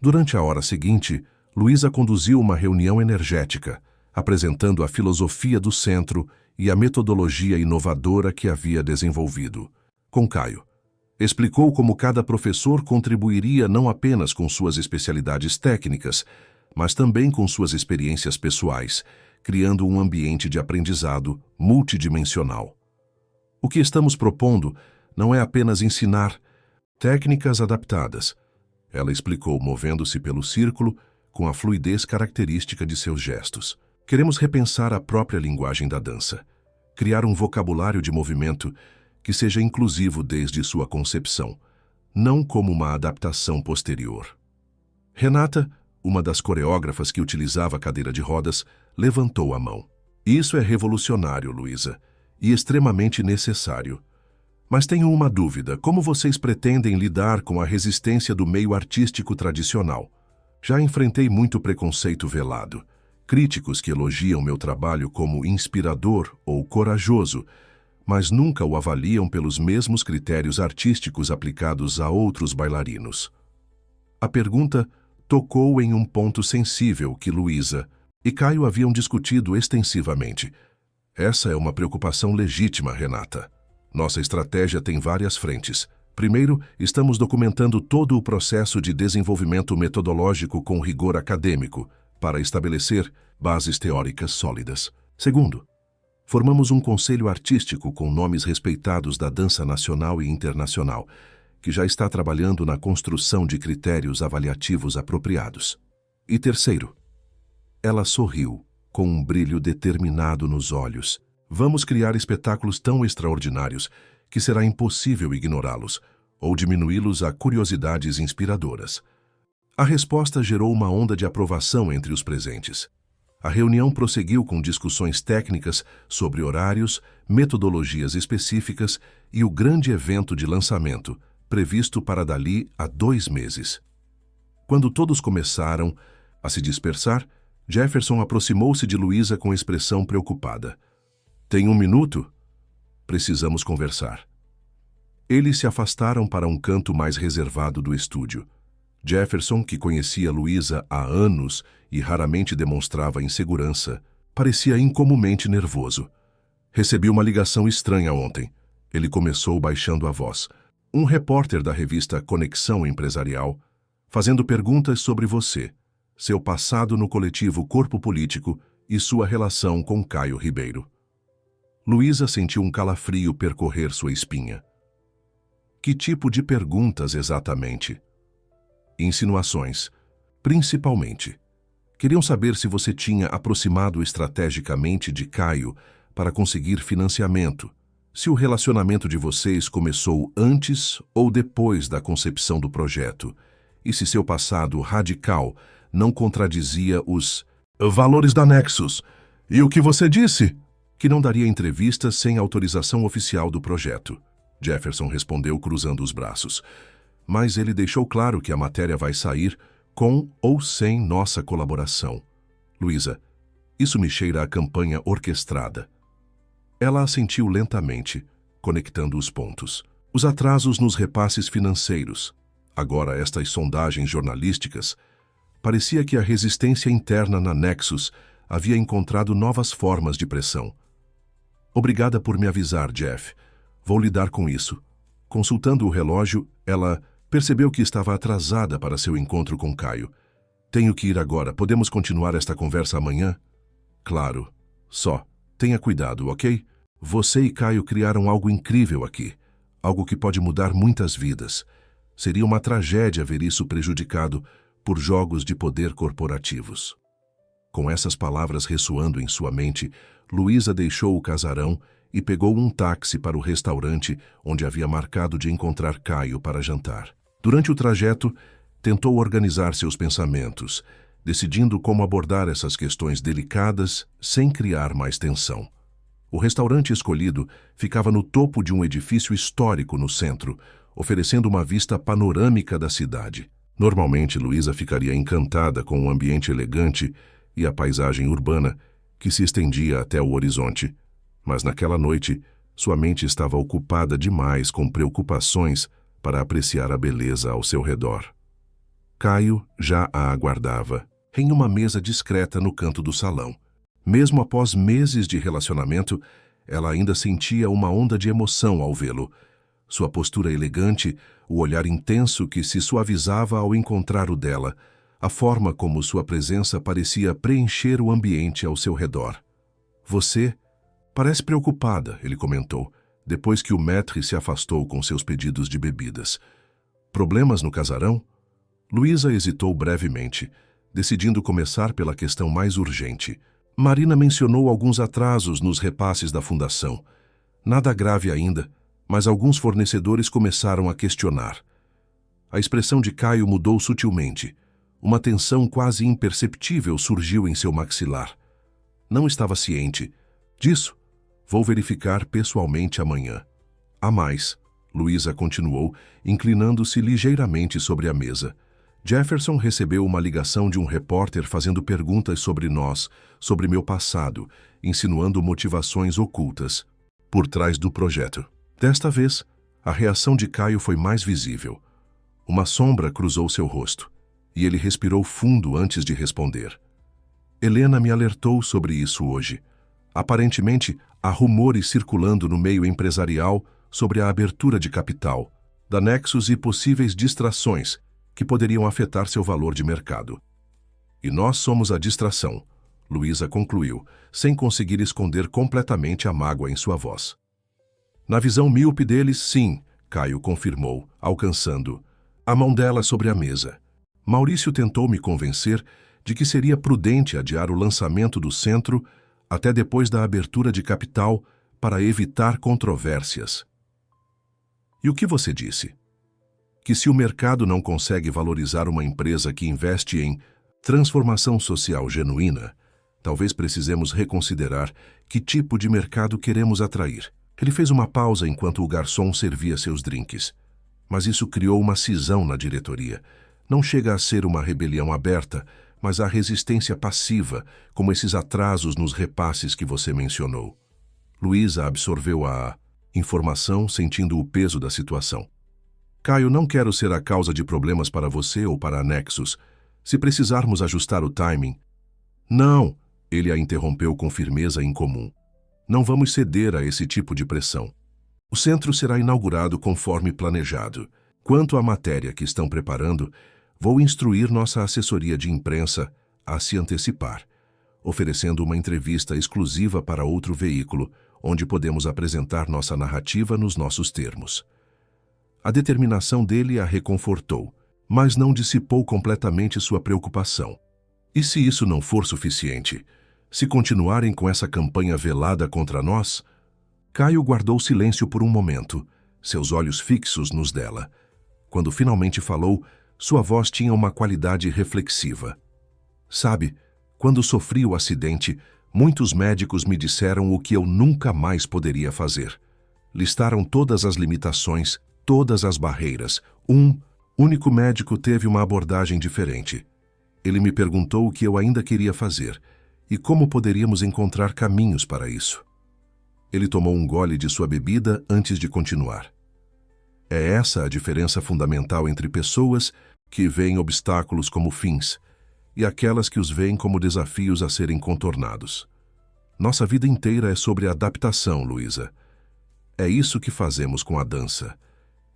Durante a hora seguinte, Luísa conduziu uma reunião energética, apresentando a filosofia do centro e a metodologia inovadora que havia desenvolvido. Com Caio, explicou como cada professor contribuiria não apenas com suas especialidades técnicas, mas também com suas experiências pessoais, criando um ambiente de aprendizado multidimensional. O que estamos propondo não é apenas ensinar técnicas adaptadas, ela explicou, movendo-se pelo círculo com a fluidez característica de seus gestos. Queremos repensar a própria linguagem da dança, criar um vocabulário de movimento que seja inclusivo desde sua concepção, não como uma adaptação posterior. Renata, uma das coreógrafas que utilizava a cadeira de rodas, levantou a mão. Isso é revolucionário, Luísa, e extremamente necessário. Mas tenho uma dúvida: como vocês pretendem lidar com a resistência do meio artístico tradicional? Já enfrentei muito preconceito velado. Críticos que elogiam meu trabalho como inspirador ou corajoso, mas nunca o avaliam pelos mesmos critérios artísticos aplicados a outros bailarinos. A pergunta tocou em um ponto sensível que Luísa e Caio haviam discutido extensivamente. Essa é uma preocupação legítima, Renata. Nossa estratégia tem várias frentes. Primeiro, estamos documentando todo o processo de desenvolvimento metodológico com rigor acadêmico, para estabelecer bases teóricas sólidas. Segundo, formamos um conselho artístico com nomes respeitados da dança nacional e internacional, que já está trabalhando na construção de critérios avaliativos apropriados. E terceiro, ela sorriu, com um brilho determinado nos olhos. Vamos criar espetáculos tão extraordinários que será impossível ignorá-los ou diminuí-los a curiosidades inspiradoras. A resposta gerou uma onda de aprovação entre os presentes. A reunião prosseguiu com discussões técnicas sobre horários, metodologias específicas e o grande evento de lançamento, previsto para dali a 2 meses. Quando todos começaram a se dispersar, Jefferson aproximou-se de Luísa com expressão preocupada. Tem 1 minuto? Precisamos conversar. Eles se afastaram para um canto mais reservado do estúdio. Jefferson, que conhecia Luísa há anos e raramente demonstrava insegurança, parecia incomumente nervoso. Recebi uma ligação estranha ontem. Ele começou baixando a voz. Um repórter da revista Conexão Empresarial, fazendo perguntas sobre você, seu passado no coletivo Corpo Político e sua relação com Caio Ribeiro. Luísa sentiu um calafrio percorrer sua espinha. Que tipo de perguntas exatamente? Insinuações, principalmente. Queriam saber se você tinha aproximado estrategicamente de Caio para conseguir financiamento, se o relacionamento de vocês começou antes ou depois da concepção do projeto, e se seu passado radical não contradizia os valores da Nexus. E o que você disse? Que não daria entrevistas sem autorização oficial do projeto. Jefferson respondeu cruzando os braços. Mas ele deixou claro que a matéria vai sair com ou sem nossa colaboração. Luísa, isso me cheira a campanha orquestrada. Ela assentiu lentamente, conectando os pontos. Os atrasos nos repasses financeiros, agora estas sondagens jornalísticas, parecia que a resistência interna na Nexus havia encontrado novas formas de pressão. Obrigada por me avisar, Jeff. Vou lidar com isso. Consultando o relógio, ela percebeu que estava atrasada para seu encontro com Caio. Tenho que ir agora. Podemos continuar esta conversa amanhã? Claro. Só, tenha cuidado, ok? Você e Caio criaram algo incrível aqui. Algo que pode mudar muitas vidas. Seria uma tragédia ver isso prejudicado por jogos de poder corporativos. Com essas palavras ressoando em sua mente, Luísa deixou o casarão e pegou um táxi para o restaurante onde havia marcado de encontrar Caio para jantar. Durante o trajeto, tentou organizar seus pensamentos, decidindo como abordar essas questões delicadas sem criar mais tensão. O restaurante escolhido ficava no topo de um edifício histórico no centro, oferecendo uma vista panorâmica da cidade. Normalmente, Luísa ficaria encantada com o ambiente elegante e a paisagem urbana que se estendia até o horizonte. Mas naquela noite, sua mente estava ocupada demais com preocupações para apreciar a beleza ao seu redor. Caio já a aguardava, em uma mesa discreta no canto do salão. Mesmo após meses de relacionamento, Ela ainda sentia uma onda de emoção ao vê-lo. Sua postura elegante, o olhar intenso que se suavizava ao encontrar o dela, a forma como sua presença parecia preencher o ambiente ao seu redor. Você parece preocupada, ele comentou, depois que o maître se afastou com seus pedidos de bebidas. Problemas no casarão? Luísa hesitou brevemente, decidindo começar pela questão mais urgente. Marina mencionou alguns atrasos nos repasses da fundação. Nada grave ainda, mas alguns fornecedores começaram a questionar. A expressão de Caio mudou sutilmente. Uma tensão quase imperceptível surgiu em seu maxilar. Não estava ciente disso. Vou verificar pessoalmente amanhã. Há mais, Luísa continuou, inclinando-se ligeiramente sobre a mesa. Jefferson recebeu uma ligação de um repórter fazendo perguntas sobre nós, sobre meu passado, insinuando motivações ocultas por trás do projeto. Desta vez, a reação de Caio foi mais visível. Uma sombra cruzou seu rosto, e ele respirou fundo antes de responder. Helena me alertou sobre isso hoje. Aparentemente, há rumores circulando no meio empresarial sobre a abertura de capital, da Nexus e possíveis distrações que poderiam afetar seu valor de mercado. E nós somos a distração, Luísa concluiu, sem conseguir esconder completamente a mágoa em sua voz. Na visão míope deles, sim, Caio confirmou, alcançando a mão dela sobre a mesa. Maurício tentou me convencer de que seria prudente adiar o lançamento do centro até depois da abertura de capital para evitar controvérsias. E o que você disse? Que se o mercado não consegue valorizar uma empresa que investe em transformação social genuína, talvez precisemos reconsiderar que tipo de mercado queremos atrair. Ele fez uma pausa enquanto o garçom servia seus drinks. Mas isso criou uma cisão na diretoria. Não chega a ser uma rebelião aberta, mas a resistência passiva, como esses atrasos nos repasses que você mencionou. Luísa absorveu a informação, sentindo o peso da situação. Caio, não quero ser a causa de problemas para você ou para a Nexus. Se precisarmos ajustar o timing... Não, ele a interrompeu com firmeza incomum. Não vamos ceder a esse tipo de pressão. O centro será inaugurado conforme planejado. Quanto à matéria que estão preparando, vou instruir nossa assessoria de imprensa a se antecipar, oferecendo uma entrevista exclusiva para outro veículo, onde podemos apresentar nossa narrativa nos nossos termos. A determinação dele a reconfortou, mas não dissipou completamente sua preocupação. E se isso não for suficiente? Se continuarem com essa campanha velada contra nós? Caio guardou silêncio por um momento, seus olhos fixos nos dela. Quando finalmente falou, sua voz tinha uma qualidade reflexiva. Sabe, quando sofri o acidente, muitos médicos me disseram o que eu nunca mais poderia fazer. Listaram todas as limitações, todas as barreiras. Um único médico teve uma abordagem diferente. Ele me perguntou o que eu ainda queria fazer e como poderíamos encontrar caminhos para isso. Ele tomou um gole de sua bebida antes de continuar. É essa a diferença fundamental entre pessoas que veem obstáculos como fins e aquelas que os veem como desafios a serem contornados. Nossa vida inteira é sobre adaptação, Luísa. É isso que fazemos com a dança.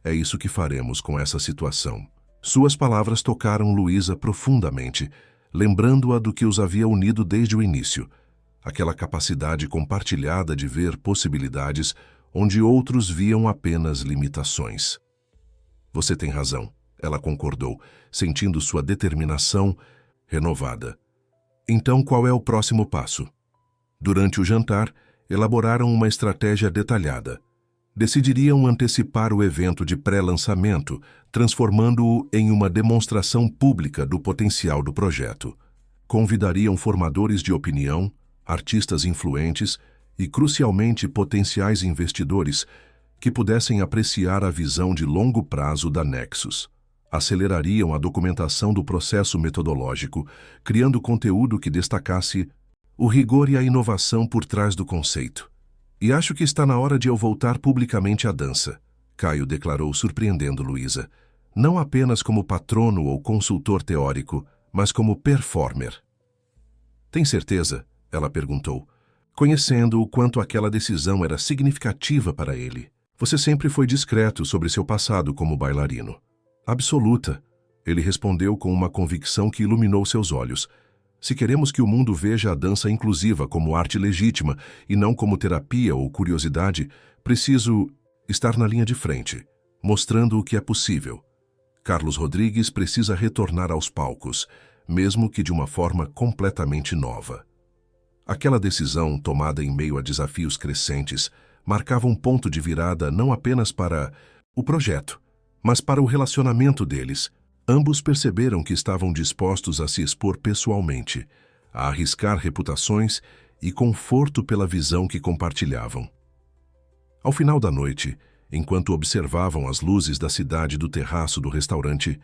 É isso que faremos com essa situação. Suas palavras tocaram Luísa profundamente, lembrando-a do que os havia unido desde o início, aquela capacidade compartilhada de ver possibilidades onde outros viam apenas limitações. Você tem razão, ela concordou, sentindo sua determinação renovada. Então, qual é o próximo passo? Durante o jantar, elaboraram uma estratégia detalhada. Decidiriam antecipar o evento de pré-lançamento, transformando-o em uma demonstração pública do potencial do projeto. Convidariam formadores de opinião, artistas influentes e, crucialmente, potenciais investidores que pudessem apreciar a visão de longo prazo da Nexus. Acelerariam a documentação do processo metodológico, criando conteúdo que destacasse o rigor e a inovação por trás do conceito. E acho que está na hora de eu voltar publicamente à dança, Caio declarou, surpreendendo Luísa. Não apenas como patrono ou consultor teórico, mas como performer. Tem certeza? Ela perguntou. conhecendo o quanto aquela decisão era significativa para ele. Você sempre foi discreto sobre seu passado como bailarino. Absoluta, ele respondeu com uma convicção que iluminou seus olhos. Se queremos que o mundo veja a dança inclusiva como arte legítima e não como terapia ou curiosidade, preciso estar na linha de frente, mostrando o que é possível. Carlos Rodrigues precisa retornar aos palcos, mesmo que de uma forma completamente nova. Aquela decisão, tomada em meio a desafios crescentes, marcava um ponto de virada não apenas para o projeto, mas para o relacionamento deles. Ambos perceberam que estavam dispostos a se expor pessoalmente, a arriscar reputações e conforto pela visão que compartilhavam. Ao final da noite, enquanto observavam as luzes da cidade do terraço do restaurante,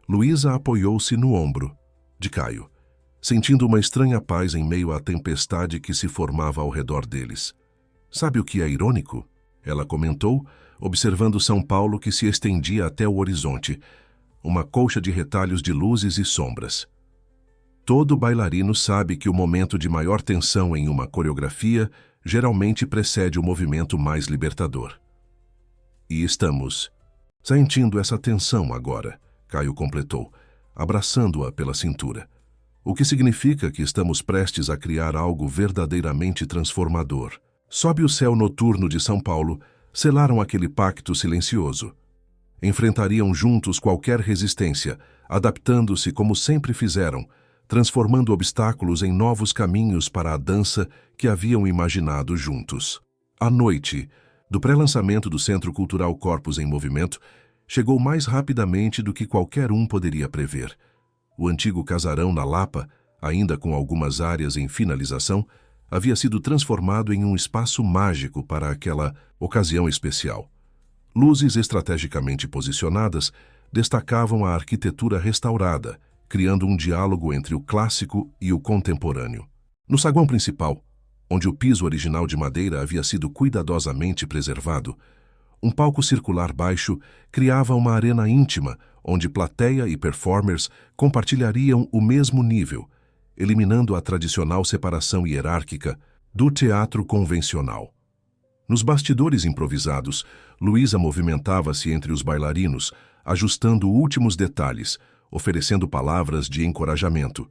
Luísa apoiou-se no ombro de Caio, sentindo uma estranha paz em meio à tempestade que se formava ao redor deles. Sabe o que é irônico? Ela comentou, observando São Paulo que se estendia até o horizonte, uma colcha de retalhos de luzes e sombras. Todo bailarino sabe que o momento de maior tensão em uma coreografia geralmente precede o movimento mais libertador. E estamos sentindo essa tensão agora, Caio completou, abraçando-a pela cintura. O que significa que estamos prestes a criar algo verdadeiramente transformador. Sob o céu noturno de São Paulo, selaram aquele pacto silencioso. Enfrentariam juntos qualquer resistência, adaptando-se como sempre fizeram, transformando obstáculos em novos caminhos para a dança que haviam imaginado juntos. A noite, do pré-lançamento do Centro Cultural Corpos em Movimento, chegou mais rapidamente do que qualquer um poderia prever. O antigo casarão na Lapa, ainda com algumas áreas em finalização, havia sido transformado em um espaço mágico para aquela ocasião especial. Luzes estrategicamente posicionadas destacavam a arquitetura restaurada, criando um diálogo entre o clássico e o contemporâneo. No saguão principal, onde o piso original de madeira havia sido cuidadosamente preservado, um palco circular baixo criava uma arena íntima, onde plateia e performers compartilhariam o mesmo nível, eliminando a tradicional separação hierárquica do teatro convencional. Nos bastidores improvisados, Luísa movimentava-se entre os bailarinos, ajustando últimos detalhes, oferecendo palavras de encorajamento.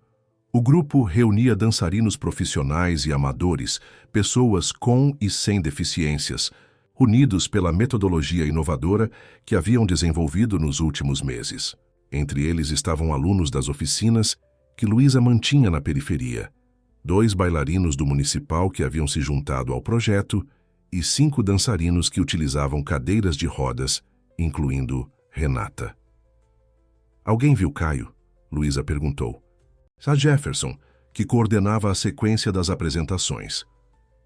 O grupo reunia dançarinos profissionais e amadores, pessoas com e sem deficiências, unidos pela metodologia inovadora que haviam desenvolvido nos últimos meses. Entre eles estavam alunos das oficinas que Luísa mantinha na periferia, 2 bailarinos do municipal que haviam se juntado ao projeto e 5 dançarinos que utilizavam cadeiras de rodas, incluindo Renata. Alguém viu Caio? Luísa perguntou. A Jefferson, que coordenava a sequência das apresentações.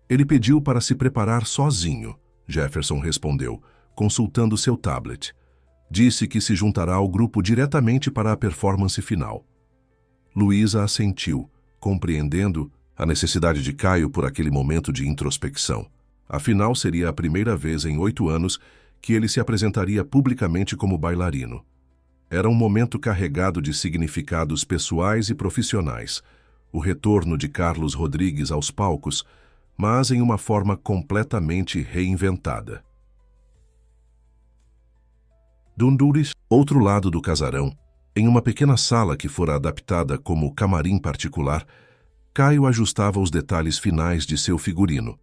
Ele pediu para se preparar sozinho, Jefferson respondeu, consultando seu tablet. Disse que se juntará ao grupo diretamente para a performance final. Luísa assentiu, compreendendo a necessidade de Caio por aquele momento de introspecção. Afinal, seria a primeira vez em 8 anos que ele se apresentaria publicamente como bailarino. Era um momento carregado de significados pessoais e profissionais, o retorno de Carlos Rodrigues aos palcos, mas em uma forma completamente reinventada. Dunduris, outro lado do casarão, em uma pequena sala que fora adaptada como camarim particular, Caio ajustava os detalhes finais de seu figurino,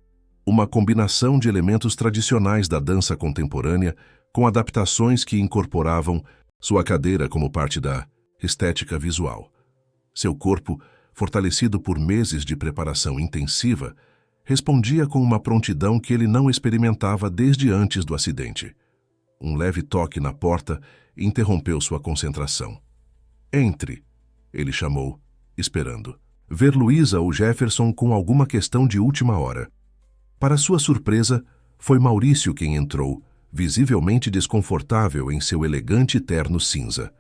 uma combinação de elementos tradicionais da dança contemporânea com adaptações que incorporavam sua cadeira como parte da estética visual. Seu corpo, fortalecido por meses de preparação intensiva, respondia com uma prontidão que ele não experimentava desde antes do acidente. Um leve toque na porta interrompeu sua concentração. Entre, ele chamou, esperando. Ver Luísa ou Jefferson com alguma questão de última hora. Para sua surpresa, foi Maurício quem entrou, visivelmente desconfortável em seu elegante terno cinza.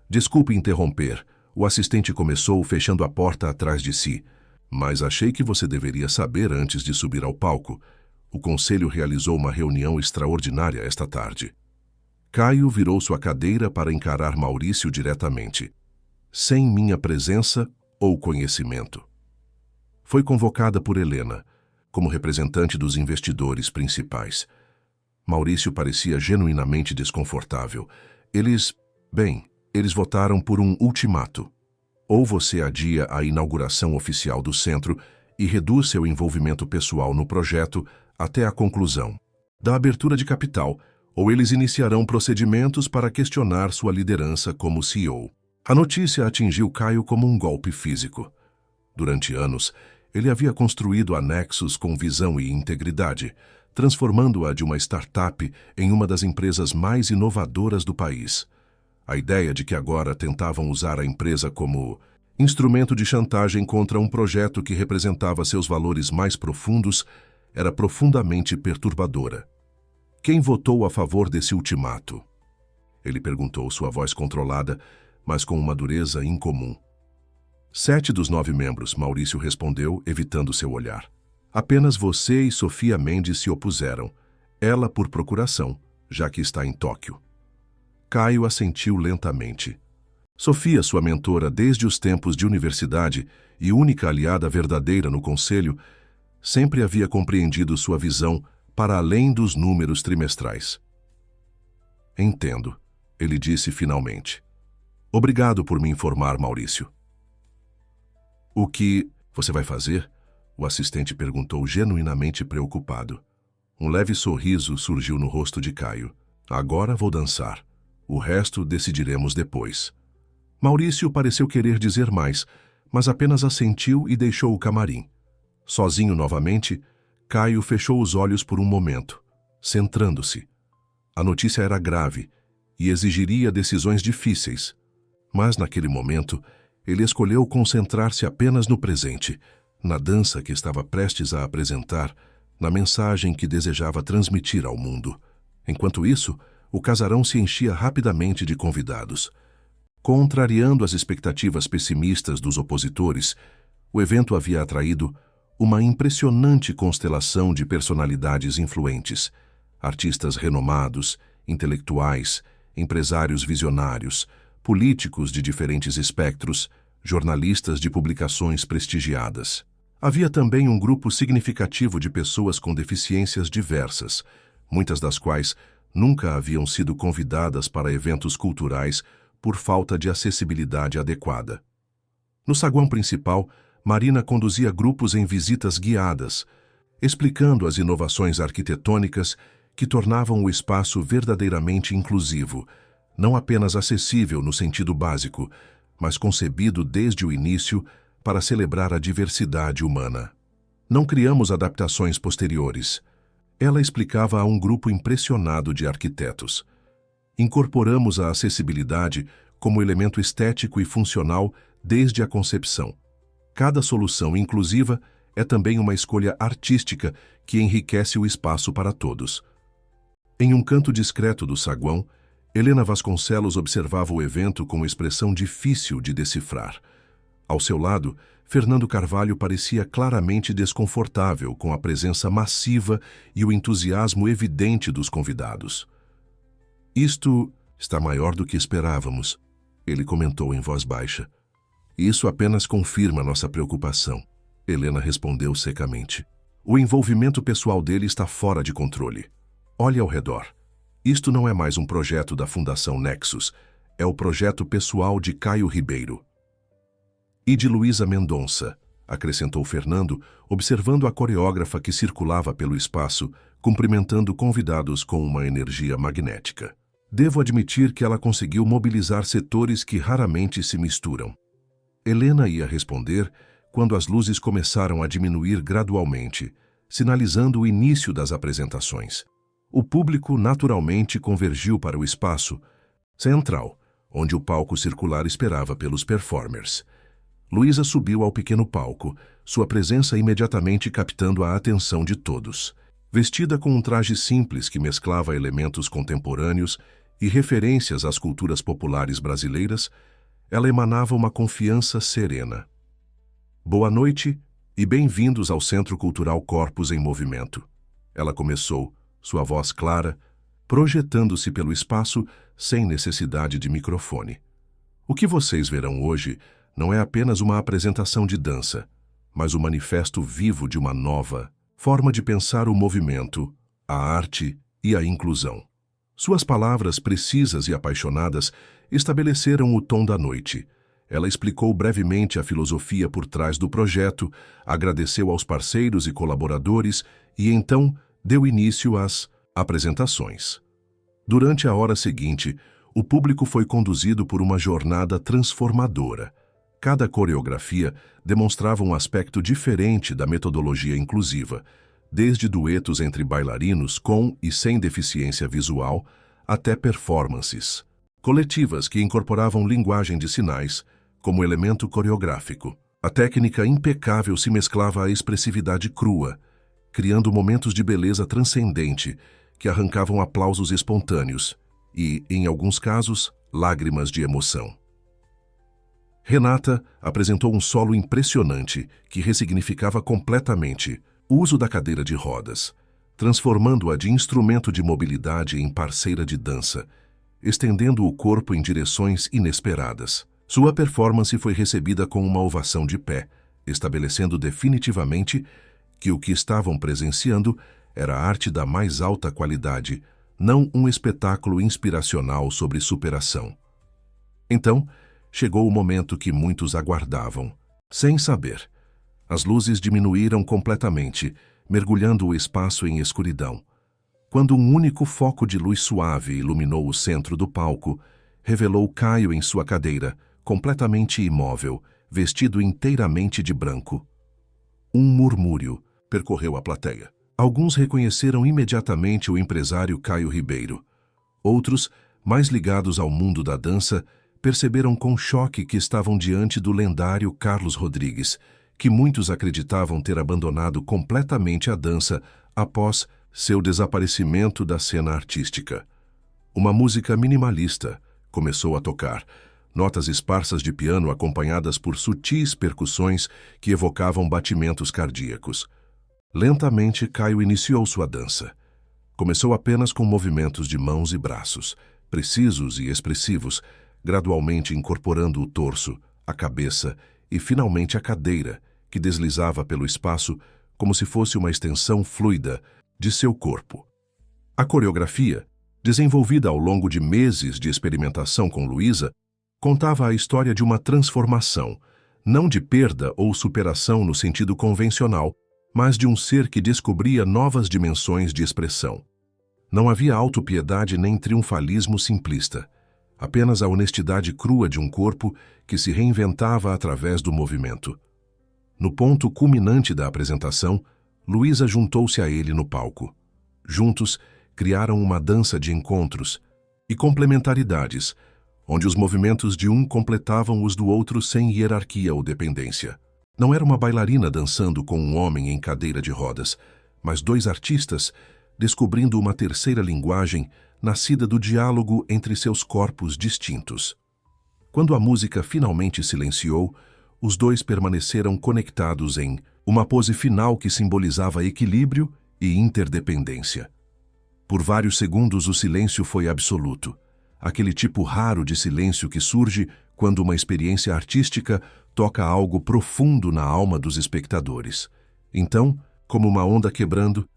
Desculpe interromper, o assistente começou fechando a porta atrás de si, mas achei que você deveria saber antes de subir ao palco. O conselho realizou uma reunião extraordinária esta tarde. Caio virou sua cadeira para encarar Maurício diretamente. Sem minha presença ou conhecimento. Foi convocada por Helena, como representante dos investidores principais. Maurício parecia genuinamente desconfortável. Eles votaram por um ultimato. Ou você adia a inauguração oficial do centro e reduz seu envolvimento pessoal no projeto até a conclusão da abertura de capital, ou eles iniciarão procedimentos para questionar sua liderança como CEO. A notícia atingiu Caio como um golpe físico. Durante anos, ele havia construído a Nexus com visão e integridade, transformando-a de uma startup em uma das empresas mais inovadoras do país. A ideia de que agora tentavam usar a empresa como instrumento de chantagem contra um projeto que representava seus valores mais profundos era profundamente perturbadora. Quem votou a favor desse ultimato? Ele perguntou, sua voz controlada, mas com uma dureza incomum. 7 dos 9 membros, Maurício respondeu, evitando seu olhar. Apenas você e Sofia Mendes se opuseram, ela por procuração, já que está em Tóquio. Caio assentiu lentamente. Sofia, sua mentora desde os tempos de universidade e única aliada verdadeira no conselho, sempre havia compreendido sua visão para além dos números trimestrais. Entendo, ele disse finalmente. Obrigado por me informar, Maurício. O que você vai fazer? O assistente perguntou, genuinamente preocupado. Um leve sorriso surgiu no rosto de Caio. Agora vou dançar. O resto decidiremos depois. Maurício pareceu querer dizer mais, mas apenas assentiu e deixou o camarim. Sozinho novamente, Caio fechou os olhos por um momento, centrando-se. A notícia era grave e exigiria decisões difíceis, mas naquele momento ele escolheu concentrar-se apenas no presente, na dança que estava prestes a apresentar, na mensagem que desejava transmitir ao mundo. Enquanto isso, o casarão se enchia rapidamente de convidados. Contrariando as expectativas pessimistas dos opositores, o evento havia atraído uma impressionante constelação de personalidades influentes, artistas renomados, intelectuais, empresários visionários, políticos de diferentes espectros, jornalistas de publicações prestigiadas. Havia também um grupo significativo de pessoas com deficiências diversas, muitas das quais nunca haviam sido convidadas para eventos culturais por falta de acessibilidade adequada. No saguão principal, Marina conduzia grupos em visitas guiadas, explicando as inovações arquitetônicas que tornavam o espaço verdadeiramente inclusivo, não apenas acessível no sentido básico, mas concebido desde o início para celebrar a diversidade humana. Não criamos adaptações posteriores. Ela explicava a um grupo impressionado de arquitetos. Incorporamos a acessibilidade como elemento estético e funcional desde a concepção. Cada solução inclusiva é também uma escolha artística que enriquece o espaço para todos. Em um canto discreto do saguão, Helena Vasconcelos observava o evento com expressão difícil de decifrar. Ao seu lado, Fernando Carvalho parecia claramente desconfortável com a presença massiva e o entusiasmo evidente dos convidados. Isto está maior do que esperávamos, ele comentou em voz baixa. Isso apenas confirma nossa preocupação, Helena respondeu secamente. O envolvimento pessoal dele está fora de controle. Olhe ao redor. Isto não é mais um projeto da Fundação Nexus, é o projeto pessoal de Caio Ribeiro. E de Luísa Mendonça, acrescentou Fernando, observando a coreógrafa que circulava pelo espaço, cumprimentando convidados com uma energia magnética. Devo admitir que ela conseguiu mobilizar setores que raramente se misturam. Helena ia responder quando as luzes começaram a diminuir gradualmente, sinalizando o início das apresentações. O público naturalmente convergiu para o espaço central, onde o palco circular esperava pelos performers. Luísa subiu ao pequeno palco, sua presença imediatamente captando a atenção de todos. Vestida com um traje simples que mesclava elementos contemporâneos e referências às culturas populares brasileiras, ela emanava uma confiança serena. Boa noite e bem-vindos ao Centro Cultural Corpus em Movimento. Ela começou, sua voz clara, projetando-se pelo espaço sem necessidade de microfone. O que vocês verão hoje não é apenas uma apresentação de dança, mas o manifesto vivo de uma nova forma de pensar o movimento, a arte e a inclusão. Suas palavras precisas e apaixonadas estabeleceram o tom da noite. Ela explicou brevemente a filosofia por trás do projeto, agradeceu aos parceiros e colaboradores e então deu início às apresentações. Durante a hora seguinte, o público foi conduzido por uma jornada transformadora. Cada coreografia demonstrava um aspecto diferente da metodologia inclusiva, desde duetos entre bailarinos com e sem deficiência visual até performances coletivas que incorporavam linguagem de sinais como elemento coreográfico. A técnica impecável se mesclava à expressividade crua, criando momentos de beleza transcendente que arrancavam aplausos espontâneos e, em alguns casos, lágrimas de emoção. Renata apresentou um solo impressionante que ressignificava completamente o uso da cadeira de rodas, transformando-a de instrumento de mobilidade em parceira de dança, estendendo o corpo em direções inesperadas. Sua performance foi recebida com uma ovação de pé, estabelecendo definitivamente que o que estavam presenciando era arte da mais alta qualidade, não um espetáculo inspiracional sobre superação. Então, chegou o momento que muitos aguardavam. Sem saber, as luzes diminuíram completamente, mergulhando o espaço em escuridão. Quando um único foco de luz suave iluminou o centro do palco, revelou Caio em sua cadeira, completamente imóvel, vestido inteiramente de branco. Um murmúrio percorreu a plateia. Alguns reconheceram imediatamente o empresário Caio Ribeiro. Outros, mais ligados ao mundo da dança, perceberam com choque que estavam diante do lendário Carlos Rodrigues, que muitos acreditavam ter abandonado completamente a dança após seu desaparecimento da cena artística. Uma música minimalista começou a tocar, notas esparsas de piano acompanhadas por sutis percussões que evocavam batimentos cardíacos. Lentamente, Caio iniciou sua dança. Começou apenas com movimentos de mãos e braços, precisos e expressivos, gradualmente incorporando o torso, a cabeça e, finalmente, a cadeira, que deslizava pelo espaço como se fosse uma extensão fluida de seu corpo. A coreografia, desenvolvida ao longo de meses de experimentação com Luísa, contava a história de uma transformação, não de perda ou superação no sentido convencional, mas de um ser que descobria novas dimensões de expressão. Não havia autopiedade nem triunfalismo simplista, apenas a honestidade crua de um corpo que se reinventava através do movimento. No ponto culminante da apresentação, Luísa juntou-se a ele no palco. Juntos, criaram uma dança de encontros e complementaridades, onde os movimentos de um completavam os do outro sem hierarquia ou dependência. Não era uma bailarina dançando com um homem em cadeira de rodas, mas dois artistas descobrindo uma terceira linguagem nascida do diálogo entre seus corpos distintos. Quando a música finalmente silenciou, os dois permaneceram conectados em uma pose final que simbolizava equilíbrio e interdependência. Por vários segundos o silêncio foi absoluto, aquele tipo raro de silêncio que surge quando uma experiência artística toca algo profundo na alma dos espectadores. Então, como uma onda quebrando,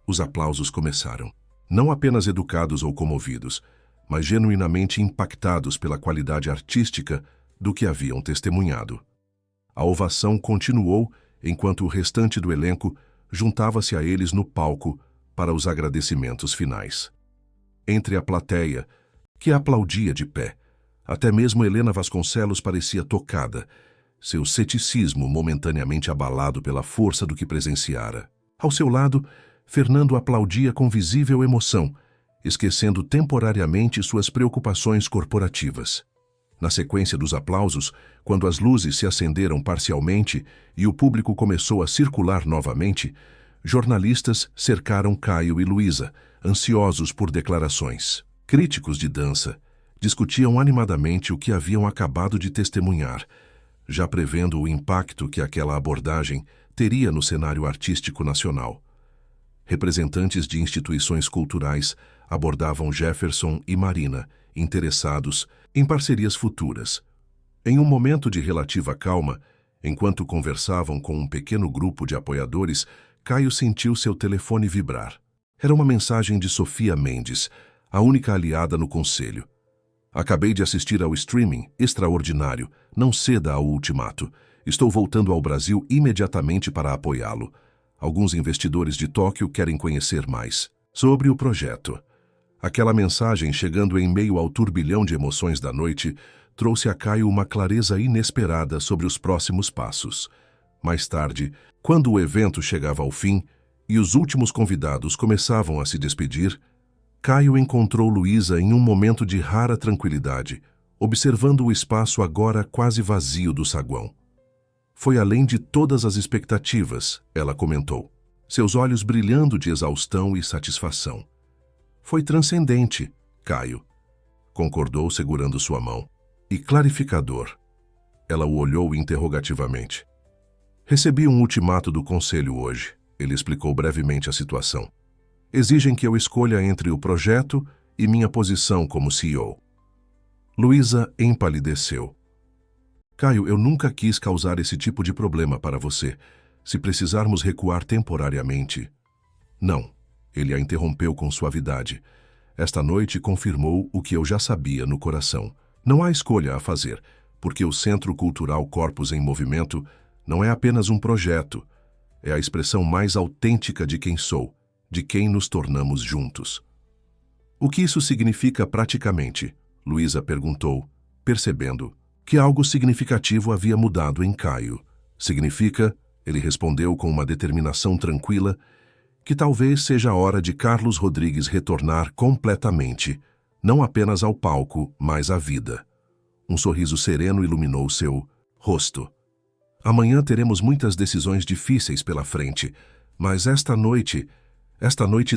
os aplausos começaram. Não apenas educados ou comovidos, mas genuinamente impactados pela qualidade artística do que haviam testemunhado. A ovação continuou enquanto o restante do elenco juntava-se a eles no palco para os agradecimentos finais. Entre a plateia, que aplaudia de pé, até mesmo Helena Vasconcelos parecia tocada, seu ceticismo momentaneamente abalado pela força do que presenciara. Ao seu lado, Fernando aplaudia com visível emoção, esquecendo temporariamente suas preocupações corporativas. Na sequência dos aplausos, quando as luzes se acenderam parcialmente e o público começou a circular novamente, jornalistas cercaram Caio e Luísa, ansiosos por declarações. Críticos de dança discutiam animadamente o que haviam acabado de testemunhar, já prevendo o impacto que aquela abordagem teria no cenário artístico nacional. Representantes de instituições culturais abordavam Jefferson e Marina, interessados em parcerias futuras. Em um momento de relativa calma, enquanto conversavam com um pequeno grupo de apoiadores, Caio sentiu seu telefone vibrar. Era uma mensagem de Sofia Mendes, a única aliada no conselho. Acabei de assistir ao streaming extraordinário. Não ceda ao ultimato. Estou voltando ao Brasil imediatamente para apoiá-lo. Alguns investidores de Tóquio querem conhecer mais sobre o projeto. Aquela mensagem, chegando em meio ao turbilhão de emoções da noite, trouxe a Caio uma clareza inesperada sobre os próximos passos. Mais tarde, quando o evento chegava ao fim e os últimos convidados começavam a se despedir, Caio encontrou Luísa em um momento de rara tranquilidade, observando o espaço agora quase vazio do saguão. Foi além de todas as expectativas, ela comentou, seus olhos brilhando de exaustão e satisfação. Foi transcendente, Caio, concordou segurando sua mão. E clarificador. Ela o olhou interrogativamente. Recebi um ultimato do conselho hoje. Ele explicou brevemente a situação. Exigem que eu escolha entre o projeto e minha posição como CEO. Luísa empalideceu. Caio, eu nunca quis causar esse tipo de problema para você. Se precisarmos recuar temporariamente... Não, ele a interrompeu com suavidade. Esta noite confirmou o que eu já sabia no coração. Não há escolha a fazer, porque o Centro Cultural Corpos em Movimento não é apenas um projeto. É a expressão mais autêntica de quem sou, de quem nos tornamos juntos. O que isso significa praticamente? Luísa perguntou, percebendo que algo significativo havia mudado em Caio. Significa, ele respondeu com uma determinação tranquila, que talvez seja a hora de Carlos Rodrigues retornar completamente, não apenas ao palco, mas à vida. Um sorriso sereno iluminou seu rosto. Amanhã teremos muitas decisões difíceis pela frente, mas esta noite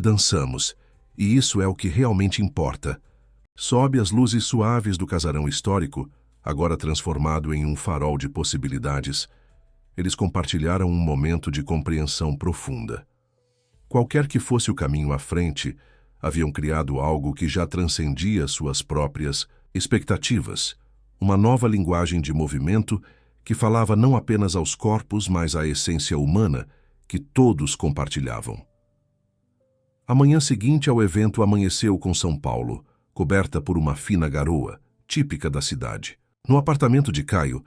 dançamos, e isso é o que realmente importa. Sob as luzes suaves do casarão histórico, agora transformado em um farol de possibilidades, eles compartilharam um momento de compreensão profunda. Qualquer que fosse o caminho à frente, haviam criado algo que já transcendia suas próprias expectativas, uma nova linguagem de movimento que falava não apenas aos corpos, mas à essência humana que todos compartilhavam. A manhã seguinte ao evento amanheceu com São Paulo, coberta por uma fina garoa, típica da cidade. No apartamento de Caio,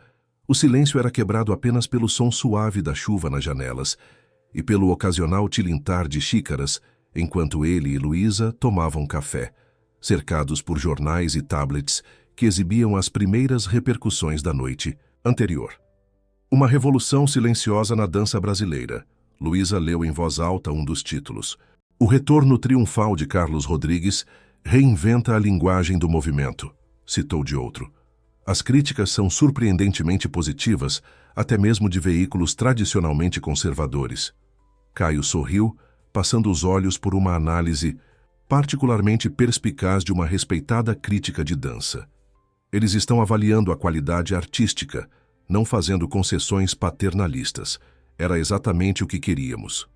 o silêncio era quebrado apenas pelo som suave da chuva nas janelas e pelo ocasional tilintar de xícaras enquanto ele e Luísa tomavam café, cercados por jornais e tablets que exibiam as primeiras repercussões da noite anterior. Uma revolução silenciosa na dança brasileira. Luísa leu em voz alta um dos títulos. O retorno triunfal de Carlos Rodrigues reinventa a linguagem do movimento, citou de outro. As críticas são surpreendentemente positivas, até mesmo de veículos tradicionalmente conservadores. Caio sorriu, passando os olhos por uma análise particularmente perspicaz de uma respeitada crítica de dança. Eles estão avaliando a qualidade artística, não fazendo concessões paternalistas. Era exatamente o que queríamos.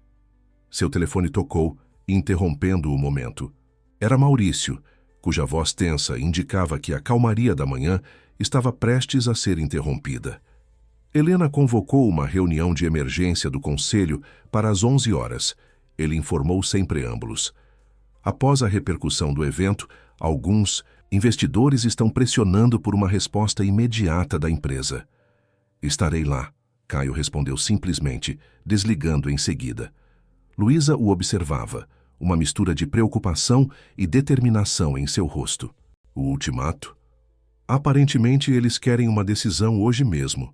Seu telefone tocou, interrompendo o momento. Era Maurício, cuja voz tensa indicava que a calmaria da manhã estava prestes a ser interrompida. Helena convocou uma reunião de emergência do conselho para as 11 horas. Ele informou sem preâmbulos. Após a repercussão do evento, alguns investidores estão pressionando por uma resposta imediata da empresa. Estarei lá, Caio respondeu simplesmente, desligando em seguida. Luísa o observava, uma mistura de preocupação e determinação em seu rosto. O ultimato? Aparentemente eles querem uma decisão hoje mesmo.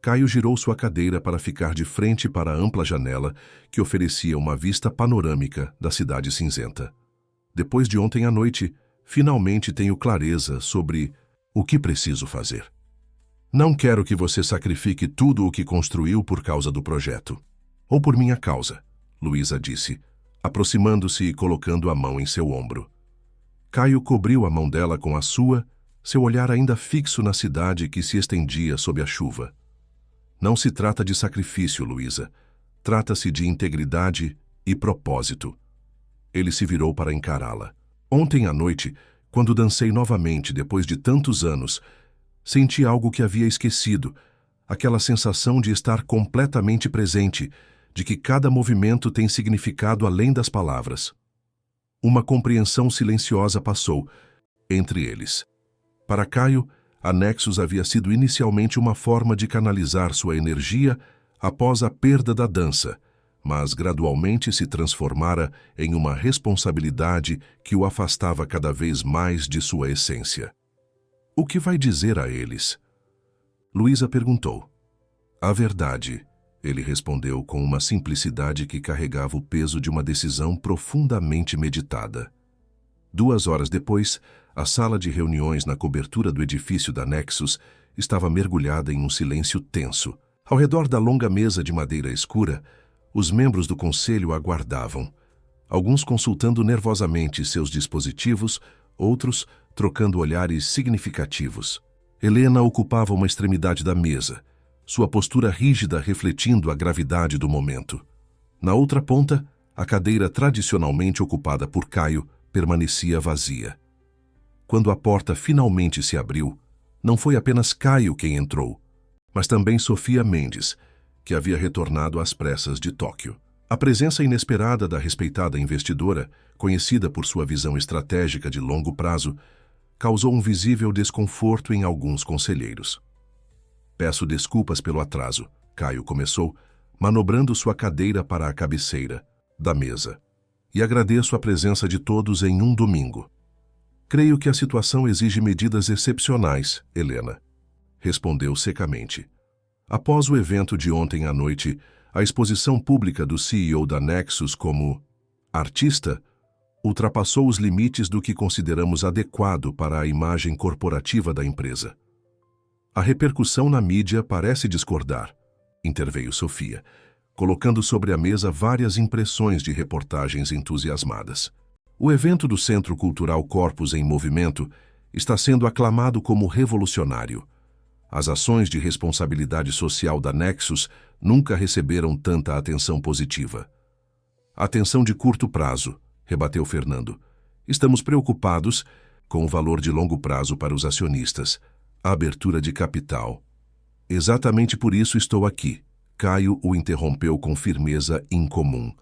Caio girou sua cadeira para ficar de frente para a ampla janela que oferecia uma vista panorâmica da cidade cinzenta. Depois de ontem à noite, finalmente tenho clareza sobre o que preciso fazer. Não quero que você sacrifique tudo o que construiu por causa do projeto. Ou por minha causa, Luísa disse, aproximando-se e colocando a mão em seu ombro. Caio cobriu a mão dela com a sua, seu olhar ainda fixo na cidade que se estendia sob a chuva. Não se trata de sacrifício, Luísa. Trata-se de integridade e propósito. Ele se virou para encará-la. Ontem à noite, quando dancei novamente depois de tantos anos, senti algo que havia esquecido, aquela sensação de estar completamente presente, de que cada movimento tem significado além das palavras. Uma compreensão silenciosa passou entre eles. Para Caio, a Nexus havia sido inicialmente uma forma de canalizar sua energia após a perda da dança, mas gradualmente se transformara em uma responsabilidade que o afastava cada vez mais de sua essência. O que vai dizer a eles? Luísa perguntou. A verdade, ele respondeu com uma simplicidade que carregava o peso de uma decisão profundamente meditada. 2 horas depois, a sala de reuniões na cobertura do edifício da Nexus estava mergulhada em um silêncio tenso. Ao redor da longa mesa de madeira escura, os membros do conselho aguardavam, alguns consultando nervosamente seus dispositivos, outros trocando olhares significativos. Helena ocupava uma extremidade da mesa, sua postura rígida refletindo a gravidade do momento. Na outra ponta, a cadeira tradicionalmente ocupada por Caio permanecia vazia. Quando a porta finalmente se abriu, não foi apenas Caio quem entrou, mas também Sofia Mendes, que havia retornado às pressas de Tóquio. A presença inesperada da respeitada investidora, conhecida por sua visão estratégica de longo prazo, causou um visível desconforto em alguns conselheiros. Peço desculpas pelo atraso, Caio começou, manobrando sua cadeira para a cabeceira da mesa. E agradeço a presença de todos em um domingo. Creio que a situação exige medidas excepcionais, Helena, respondeu secamente. Após o evento de ontem à noite, a exposição pública do CEO da Nexus como artista ultrapassou os limites do que consideramos adequado para a imagem corporativa da empresa. A repercussão na mídia parece discordar, interveio Sofia, colocando sobre a mesa várias impressões de reportagens entusiasmadas. O evento do Centro Cultural Corpus em Movimento está sendo aclamado como revolucionário. As ações de responsabilidade social da Nexus nunca receberam tanta atenção positiva. Atenção de curto prazo, rebateu Fernando. Estamos preocupados com o valor de longo prazo para os acionistas, a abertura de capital. Exatamente por isso estou aqui. Caio o interrompeu com firmeza incomum.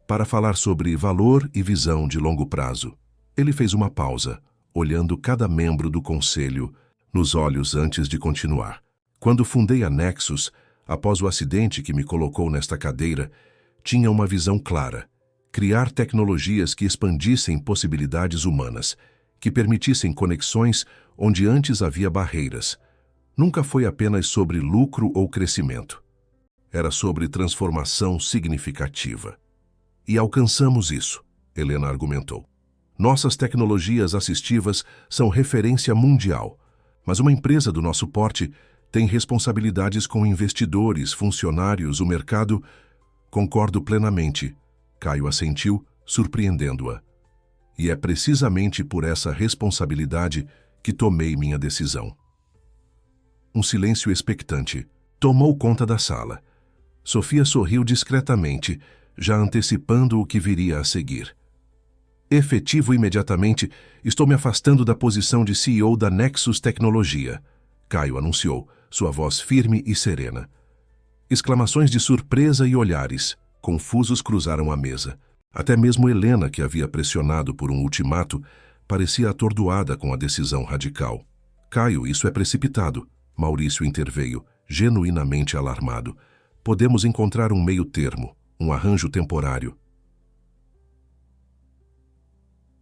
Para falar sobre valor e visão de longo prazo. Ele fez uma pausa, olhando cada membro do conselho nos olhos antes de continuar. Quando fundei a Nexus, após o acidente que me colocou nesta cadeira, tinha uma visão clara. Criar tecnologias que expandissem possibilidades humanas, que permitissem conexões onde antes havia barreiras. Nunca foi apenas sobre lucro ou crescimento. Era sobre transformação significativa. E alcançamos isso, Helena argumentou. Nossas tecnologias assistivas são referência mundial, mas uma empresa do nosso porte tem responsabilidades com investidores, funcionários, o mercado. Concordo plenamente. Caio assentiu, surpreendendo-a. E é precisamente por essa responsabilidade que tomei minha decisão. Um silêncio expectante tomou conta da sala. Sofia sorriu discretamente, já antecipando o que viria a seguir. Efetivo imediatamente, estou me afastando da posição de CEO da Nexus Tecnologia, Caio anunciou, sua voz firme e serena. Exclamações de surpresa e olhares confusos cruzaram a mesa. Até mesmo Helena, que havia pressionado por um ultimato, parecia atordoada com a decisão radical. Caio, isso é precipitado. Maurício interveio, genuinamente alarmado. Podemos encontrar um meio termo, um arranjo temporário.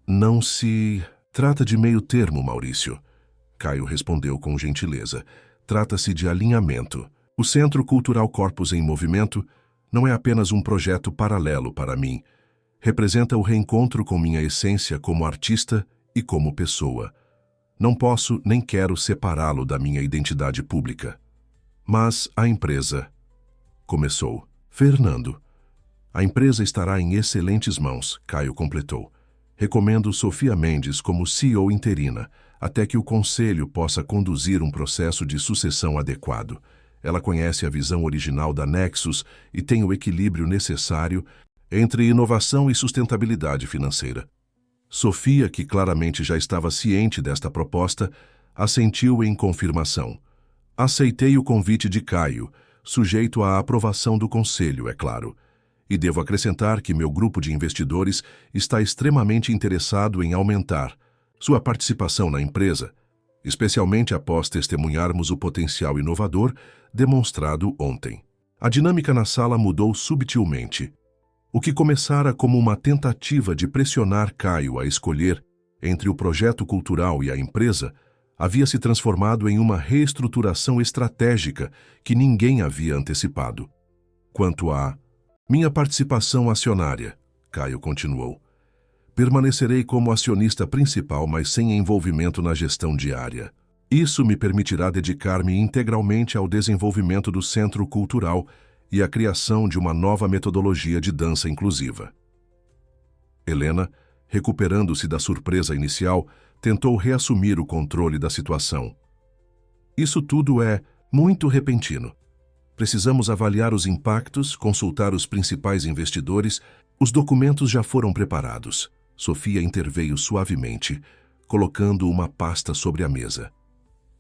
Não se trata de meio termo, Maurício. Caio respondeu com gentileza. Trata-se de alinhamento. O Centro Cultural Corpus em Movimento não é apenas um projeto paralelo para mim. Representa o reencontro com minha essência como artista e como pessoa. Não posso nem quero separá-lo da minha identidade pública. Mas a empresa... Começou. Fernando. A empresa estará em excelentes mãos, Caio completou. Recomendo Sofia Mendes como CEO interina, até que o conselho possa conduzir um processo de sucessão adequado. Ela conhece a visão original da Nexus e tem o equilíbrio necessário entre inovação e sustentabilidade financeira. Sofia, que claramente já estava ciente desta proposta, assentiu em confirmação. Aceitei o convite de Caio, sujeito à aprovação do conselho, é claro. E devo acrescentar que meu grupo de investidores está extremamente interessado em aumentar sua participação na empresa, especialmente após testemunharmos o potencial inovador demonstrado ontem. A dinâmica na sala mudou subtilmente. O que começara como uma tentativa de pressionar Caio a escolher entre o projeto cultural e a empresa havia se transformado em uma reestruturação estratégica que ninguém havia antecipado. Quanto à minha participação acionária, Caio continuou, permanecerei como acionista principal, mas sem envolvimento na gestão diária. Isso me permitirá dedicar-me integralmente ao desenvolvimento do Centro Cultural e à criação de uma nova metodologia de dança inclusiva. Helena, recuperando-se da surpresa inicial, tentou reassumir o controle da situação. Isso tudo é muito repentino. Precisamos avaliar os impactos, consultar os principais investidores. Os documentos já foram preparados. Sofia interveio suavemente, colocando uma pasta sobre a mesa.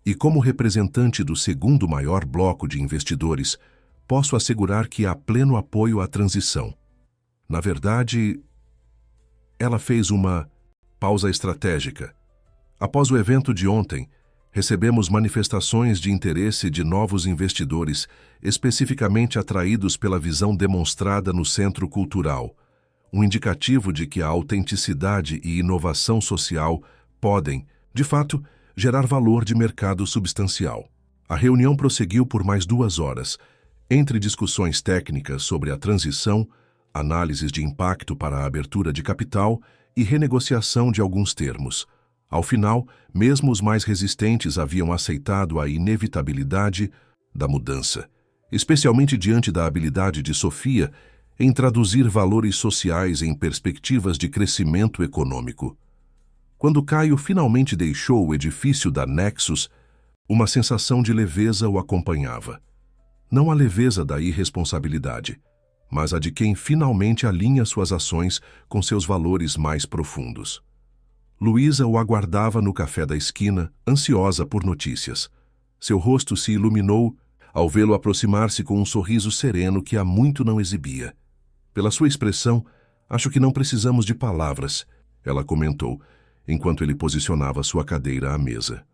E como representante do segundo maior bloco de investidores, posso assegurar que há pleno apoio à transição. Na verdade, ela fez uma pausa estratégica. Após o evento de ontem, recebemos manifestações de interesse de novos investidores, especificamente atraídos pela visão demonstrada no Centro Cultural, um indicativo de que a autenticidade e inovação social podem, de fato, gerar valor de mercado substancial. A reunião prosseguiu por mais 2 horas, entre discussões técnicas sobre a transição, análises de impacto para a abertura de capital e renegociação de alguns termos. Ao final, mesmo os mais resistentes haviam aceitado a inevitabilidade da mudança, especialmente diante da habilidade de Sofia em traduzir valores sociais em perspectivas de crescimento econômico. Quando Caio finalmente deixou o edifício da Nexus, uma sensação de leveza o acompanhava. Não a leveza da irresponsabilidade, mas a de quem finalmente alinha suas ações com seus valores mais profundos. Luísa o aguardava no café da esquina, ansiosa por notícias. Seu rosto se iluminou ao vê-lo aproximar-se com um sorriso sereno que há muito não exibia. Pela sua expressão, acho que não precisamos de palavras, ela comentou, enquanto ele posicionava sua cadeira à mesa.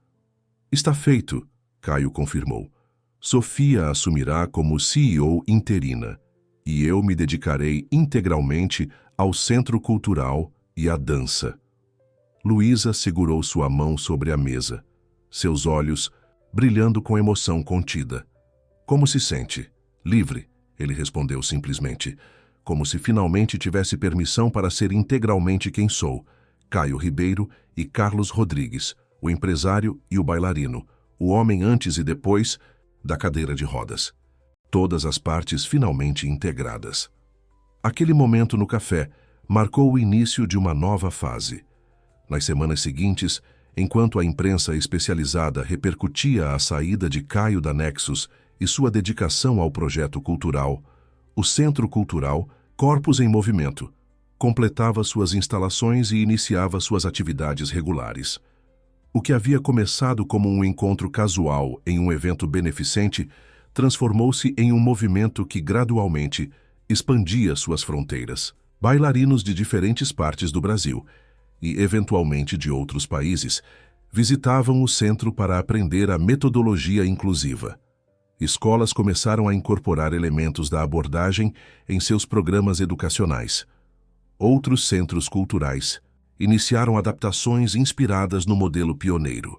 Está feito, Caio confirmou. Sofia assumirá como CEO interina, e eu me dedicarei integralmente ao Centro Cultural e à dança. Luísa segurou sua mão sobre a mesa, seus olhos brilhando com emoção contida. Como se sente? Livre, ele respondeu simplesmente, como se finalmente tivesse permissão para ser integralmente quem sou, Caio Ribeiro e Carlos Rodrigues, o empresário e o bailarino, o homem antes e depois da cadeira de rodas. Todas as partes finalmente integradas. Aquele momento no café marcou o início de uma nova fase. Nas semanas seguintes, enquanto a imprensa especializada repercutia a saída de Caio da Nexus e sua dedicação ao projeto cultural, o Centro Cultural, Corpos em Movimento, completava suas instalações e iniciava suas atividades regulares. O que havia começado como um encontro casual em um evento beneficente transformou-se em um movimento que gradualmente expandia suas fronteiras. Bailarinos de diferentes partes do Brasil e, eventualmente, de outros países, visitavam o centro para aprender a metodologia inclusiva. Escolas começaram a incorporar elementos da abordagem em seus programas educacionais. Outros centros culturais iniciaram adaptações inspiradas no modelo pioneiro.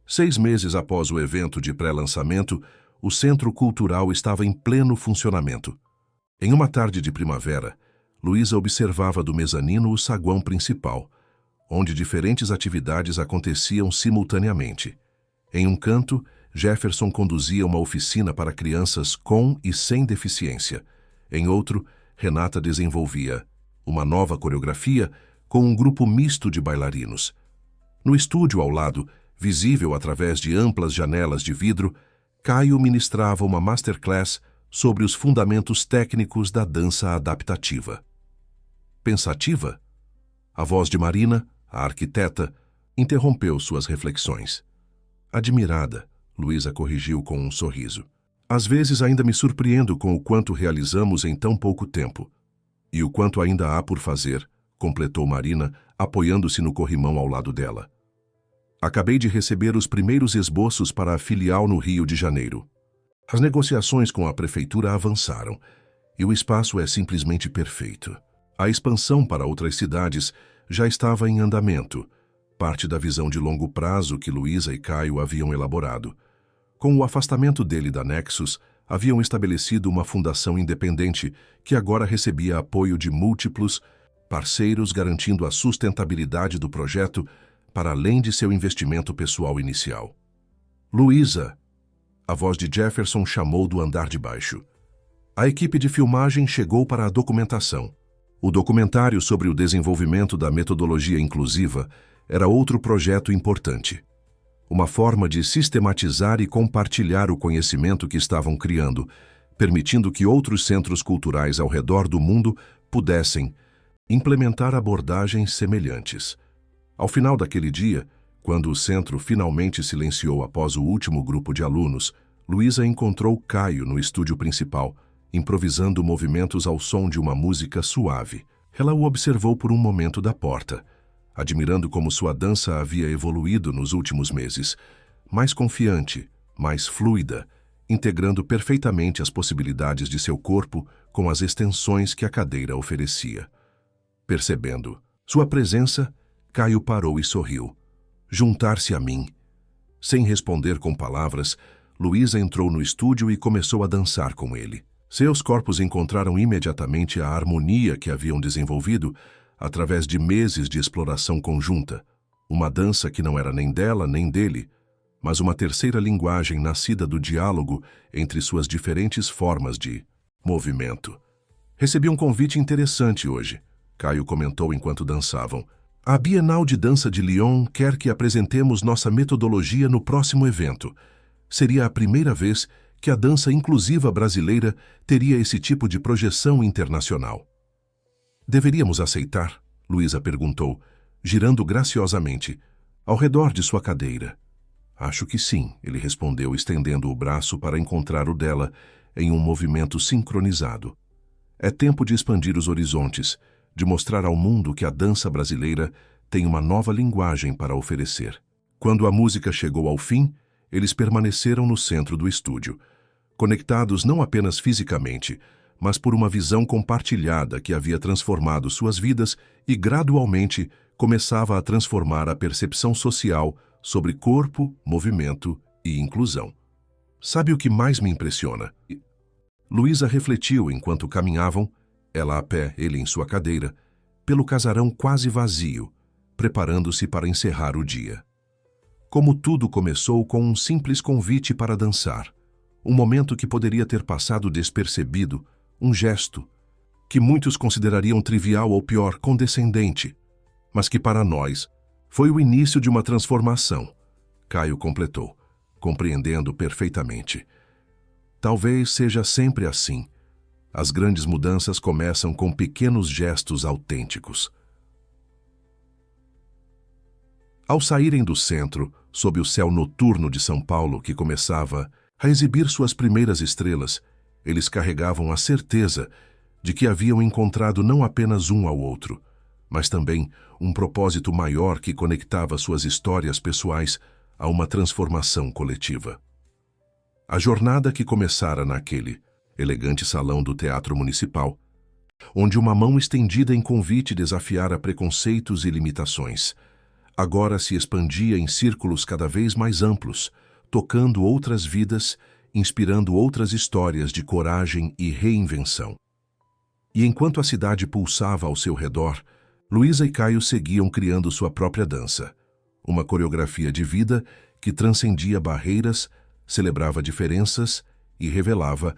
6 meses após o evento de pré-lançamento, o Centro Cultural estava em pleno funcionamento. Em uma tarde de primavera, Luísa observava do mezanino o saguão principal, onde diferentes atividades aconteciam simultaneamente. Em um canto, Jefferson conduzia uma oficina para crianças com e sem deficiência. Em outro, Renata desenvolvia uma nova coreografia com um grupo misto de bailarinos. No estúdio ao lado, visível através de amplas janelas de vidro, Caio ministrava uma masterclass sobre os fundamentos técnicos da dança adaptativa. Pensativa? A voz de Marina, a arquiteta, interrompeu suas reflexões. Admirada, Luísa corrigiu com um sorriso. Às vezes ainda me surpreendo com o quanto realizamos em tão pouco tempo. E o quanto ainda há por fazer, completou Marina, apoiando-se no corrimão ao lado dela. Acabei de receber os primeiros esboços para a filial no Rio de Janeiro. As negociações com a prefeitura avançaram, e o espaço é simplesmente perfeito. A expansão para outras cidades já estava em andamento, parte da visão de longo prazo que Luísa e Caio haviam elaborado. Com o afastamento dele da Nexus, haviam estabelecido uma fundação independente que agora recebia apoio de múltiplos parceiros, garantindo a sustentabilidade do projeto para além de seu investimento pessoal inicial. Luísa, a voz de Jefferson chamou do andar de baixo. A equipe de filmagem chegou para a documentação. O documentário sobre o desenvolvimento da metodologia inclusiva era outro projeto importante. Uma forma de sistematizar e compartilhar o conhecimento que estavam criando, permitindo que outros centros culturais ao redor do mundo pudessem implementar abordagens semelhantes. Ao final daquele dia, quando o centro finalmente silenciou após o último grupo de alunos, Luísa encontrou Caio no estúdio principal, improvisando movimentos ao som de uma música suave. Ela o observou por um momento da porta, admirando como sua dança havia evoluído nos últimos meses, mais confiante, mais fluida, integrando perfeitamente as possibilidades de seu corpo com as extensões que a cadeira oferecia. Percebendo sua presença, Caio parou e sorriu. Juntar-se a mim. Sem responder com palavras, Luísa entrou no estúdio e começou a dançar com ele. Seus corpos encontraram imediatamente a harmonia que haviam desenvolvido através de meses de exploração conjunta, uma dança que não era nem dela nem dele, mas uma terceira linguagem nascida do diálogo entre suas diferentes formas de movimento. Recebi um convite interessante hoje, Caio comentou enquanto dançavam. A Bienal de Dança de Lyon quer que apresentemos nossa metodologia no próximo evento. Seria a primeira vez que a dança inclusiva brasileira teria esse tipo de projeção internacional. Deveríamos aceitar? Luísa perguntou, girando graciosamente, ao redor de sua cadeira. Acho que sim, ele respondeu, estendendo o braço para encontrar o dela em um movimento sincronizado. É tempo de expandir os horizontes, de mostrar ao mundo que a dança brasileira tem uma nova linguagem para oferecer. Quando a música chegou ao fim, eles permaneceram no centro do estúdio, conectados não apenas fisicamente, mas por uma visão compartilhada que havia transformado suas vidas e gradualmente começava a transformar a percepção social sobre corpo, movimento e inclusão. Sabe o que mais me impressiona? Luísa refletiu enquanto caminhavam, ela a pé, ele em sua cadeira, pelo casarão quase vazio, preparando-se para encerrar o dia. Como tudo começou com um simples convite para dançar, um momento que poderia ter passado despercebido, um gesto, que muitos considerariam trivial ou pior, condescendente, mas que para nós foi o início de uma transformação, Caio completou, compreendendo perfeitamente. Talvez seja sempre assim. As grandes mudanças começam com pequenos gestos autênticos. Ao saírem do centro, sob o céu noturno de São Paulo que começava a exibir suas primeiras estrelas, eles carregavam a certeza de que haviam encontrado não apenas um ao outro, mas também um propósito maior que conectava suas histórias pessoais a uma transformação coletiva. A jornada que começara naquele elegante salão do Teatro Municipal, onde uma mão estendida em convite desafiara preconceitos e limitações, agora se expandia em círculos cada vez mais amplos, tocando outras vidas, inspirando outras histórias de coragem e reinvenção. E enquanto a cidade pulsava ao seu redor, Luísa e Caio seguiam criando sua própria dança, uma coreografia de vida que transcendia barreiras, celebrava diferenças e revelava